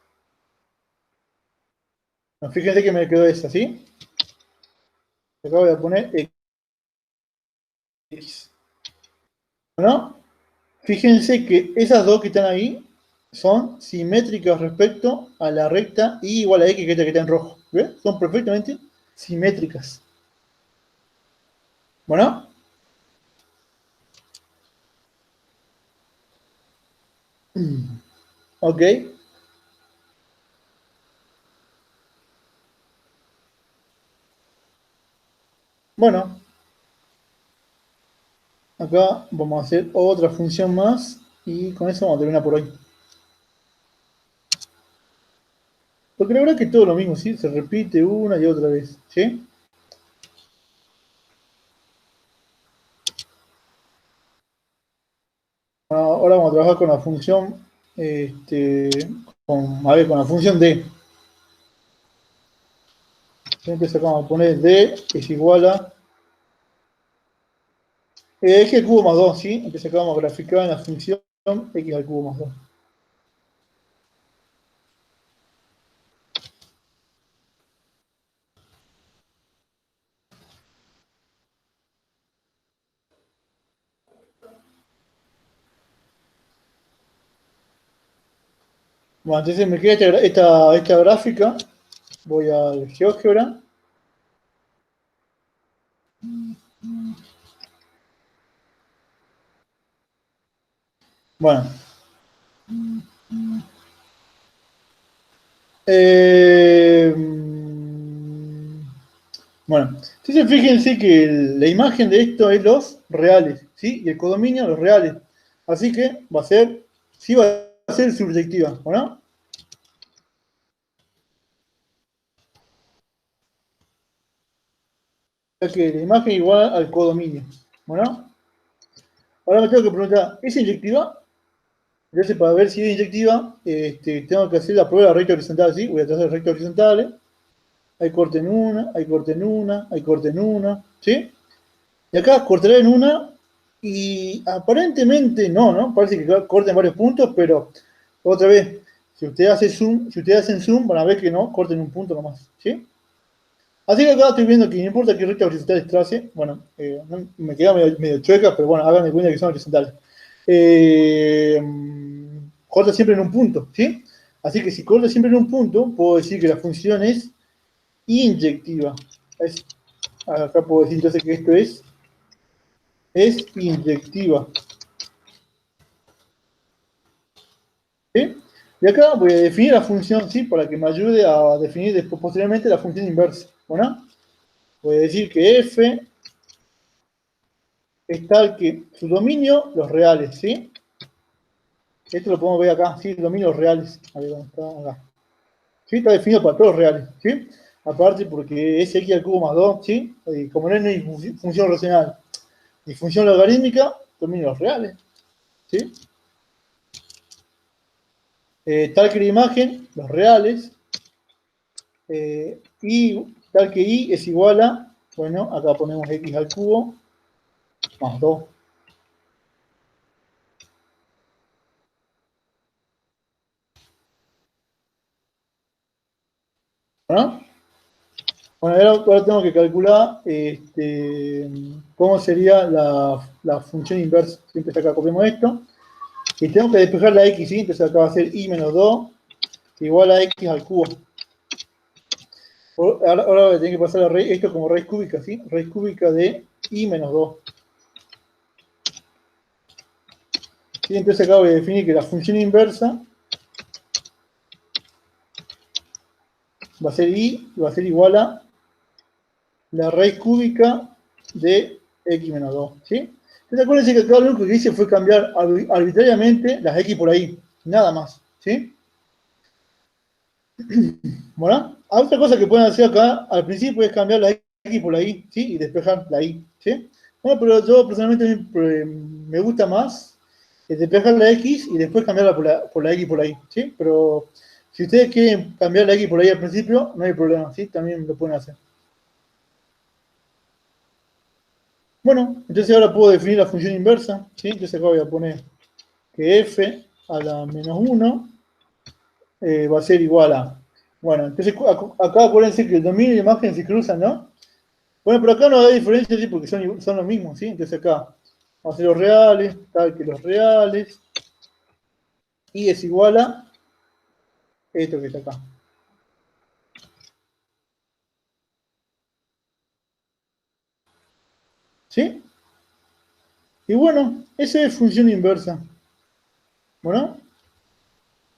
No, fíjense que me quedó esa, ¿sí? Acá voy a poner x. ¿No? Fíjense que esas dos que están ahí son simétricas respecto a la recta y igual a x que está en rojo. ¿Ves? Son perfectamente simétricas. Bueno, ok. Bueno, acá vamos a hacer otra función más y con eso vamos a terminar por hoy. Porque la verdad es que todo lo mismo, ¿sí? Se repite una y otra vez, ¿sí? Ahora vamos a trabajar con la función, con la función d. Entonces acá vamos a poner d es igual a x al cubo más 2, ¿sí? Entonces acá vamos a graficar en la función x al cubo más 2. Bueno, entonces me queda esta gráfica. Voy al GeoGebra. Bueno. Eh, bueno, entonces fíjense que la imagen de esto es los reales, ¿sí? Y el codominio los reales. Así que va a ser, sí va a ser subjetiva, ¿o no? O sea que la imagen es igual al codominio, ¿bueno? Ahora me tengo que preguntar, ¿es inyectiva? Entonces, para ver si es inyectiva, tengo que hacer la prueba de recta horizontal, ¿sí? Voy a hacer recta horizontal, hay corte en una, hay corte en una, hay corte en una, ¿sí? Y acá cortaré en una y aparentemente no, parece que corta en varios puntos, pero otra vez, si ustedes hacen zoom, van a ver que no, corten un punto nomás, ¿sí? Así que acá estoy viendo que no importa qué recta horizontal trace, bueno, me queda medio chueca, pero bueno, hagan de cuenta que son horizontales. Eh, corta siempre en un punto, ¿sí? Así que si corta siempre en un punto, puedo decir que la función es inyectiva. Acá puedo decir entonces que esto es inyectiva. ¿Sí? Y acá voy a definir la función, ¿sí? Para que me ayude a definir después, posteriormente la función inversa. ¿Bueno? Puede decir que F es tal que su dominio, los reales, ¿sí? Esto lo podemos ver acá, ¿sí? Dominios reales. A ver, ¿dónde está? Acá. ¿Sí? Está definido para todos los reales, ¿sí? Aparte porque es x al cubo más 2, ¿sí? Y como no hay función racional ni función logarítmica, dominios reales, ¿sí? Tal que la imagen, los reales, y tal que y es igual a, bueno, acá ponemos x al cubo más 2. ¿No? Bueno, ahora tengo que calcular cómo sería la función inversa. Siempre acá copiamos esto. Y tengo que despejar la x, ¿sí? Entonces acá va a ser y menos 2 igual a x al cubo. Ahora voy a tener que pasar esto como raíz cúbica, ¿sí? Raíz cúbica de y menos 2. ¿Sí? Entonces acá voy a definir que la función inversa va a ser y va a ser igual a la raíz cúbica de x menos 2, ¿sí? Entonces acuérdense que acá lo único que hice fue cambiar arbitrariamente las x por ahí, nada más, ¿sí? Bueno, otra cosa que pueden hacer acá al principio es cambiar la x por la y, ¿sí? Y despejar la y, ¿sí? Bueno, pero yo personalmente me gusta más despejar la x y después cambiarla por la x por la y, ¿sí? Pero si ustedes quieren cambiar la x por la y al principio, no hay problema, ¿sí? También lo pueden hacer. Bueno, entonces ahora puedo definir la función inversa, ¿sí? Entonces acá voy a poner que f a la menos 1 va a ser igual a... Bueno, entonces acá acuérdense que el dominio y la imagen se cruzan, ¿no? Bueno, pero acá no hay diferencia, ¿sí? Porque son los mismos, ¿sí? Entonces acá vamos a hacer los reales, tal que los reales, y es igual a esto que está acá. ¿Sí? Y bueno, eso es función inversa. Bueno,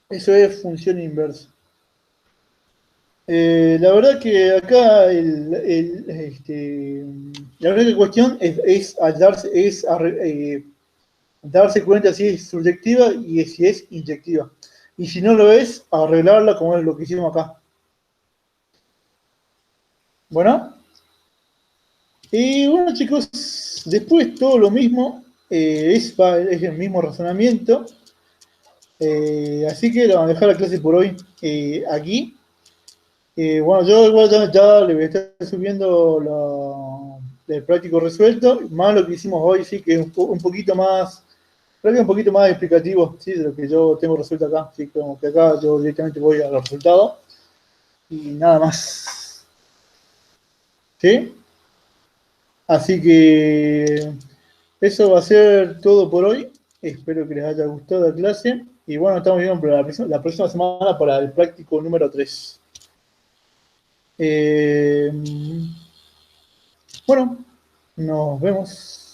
eso es función inversa. La verdad que acá la única cuestión es darse cuenta si es subjetiva y si es inyectiva. Y si no lo es, arreglarla como es lo que hicimos acá. Bueno, y bueno chicos, después todo lo mismo, es el mismo razonamiento. Así que le vamos a dejar la clase por hoy aquí. Bueno, yo igual ya le voy a estar subiendo el práctico resuelto, más lo que hicimos hoy, sí, que es un poquito más, creo que un poquito más explicativo, sí, de lo que yo tengo resuelto acá, sí, como que acá yo directamente voy a los resultados y nada más, ¿sí? Así que eso va a ser todo por hoy, espero que les haya gustado la clase y bueno, estamos viendo para la próxima semana para el práctico número 3. Bueno, nos vemos.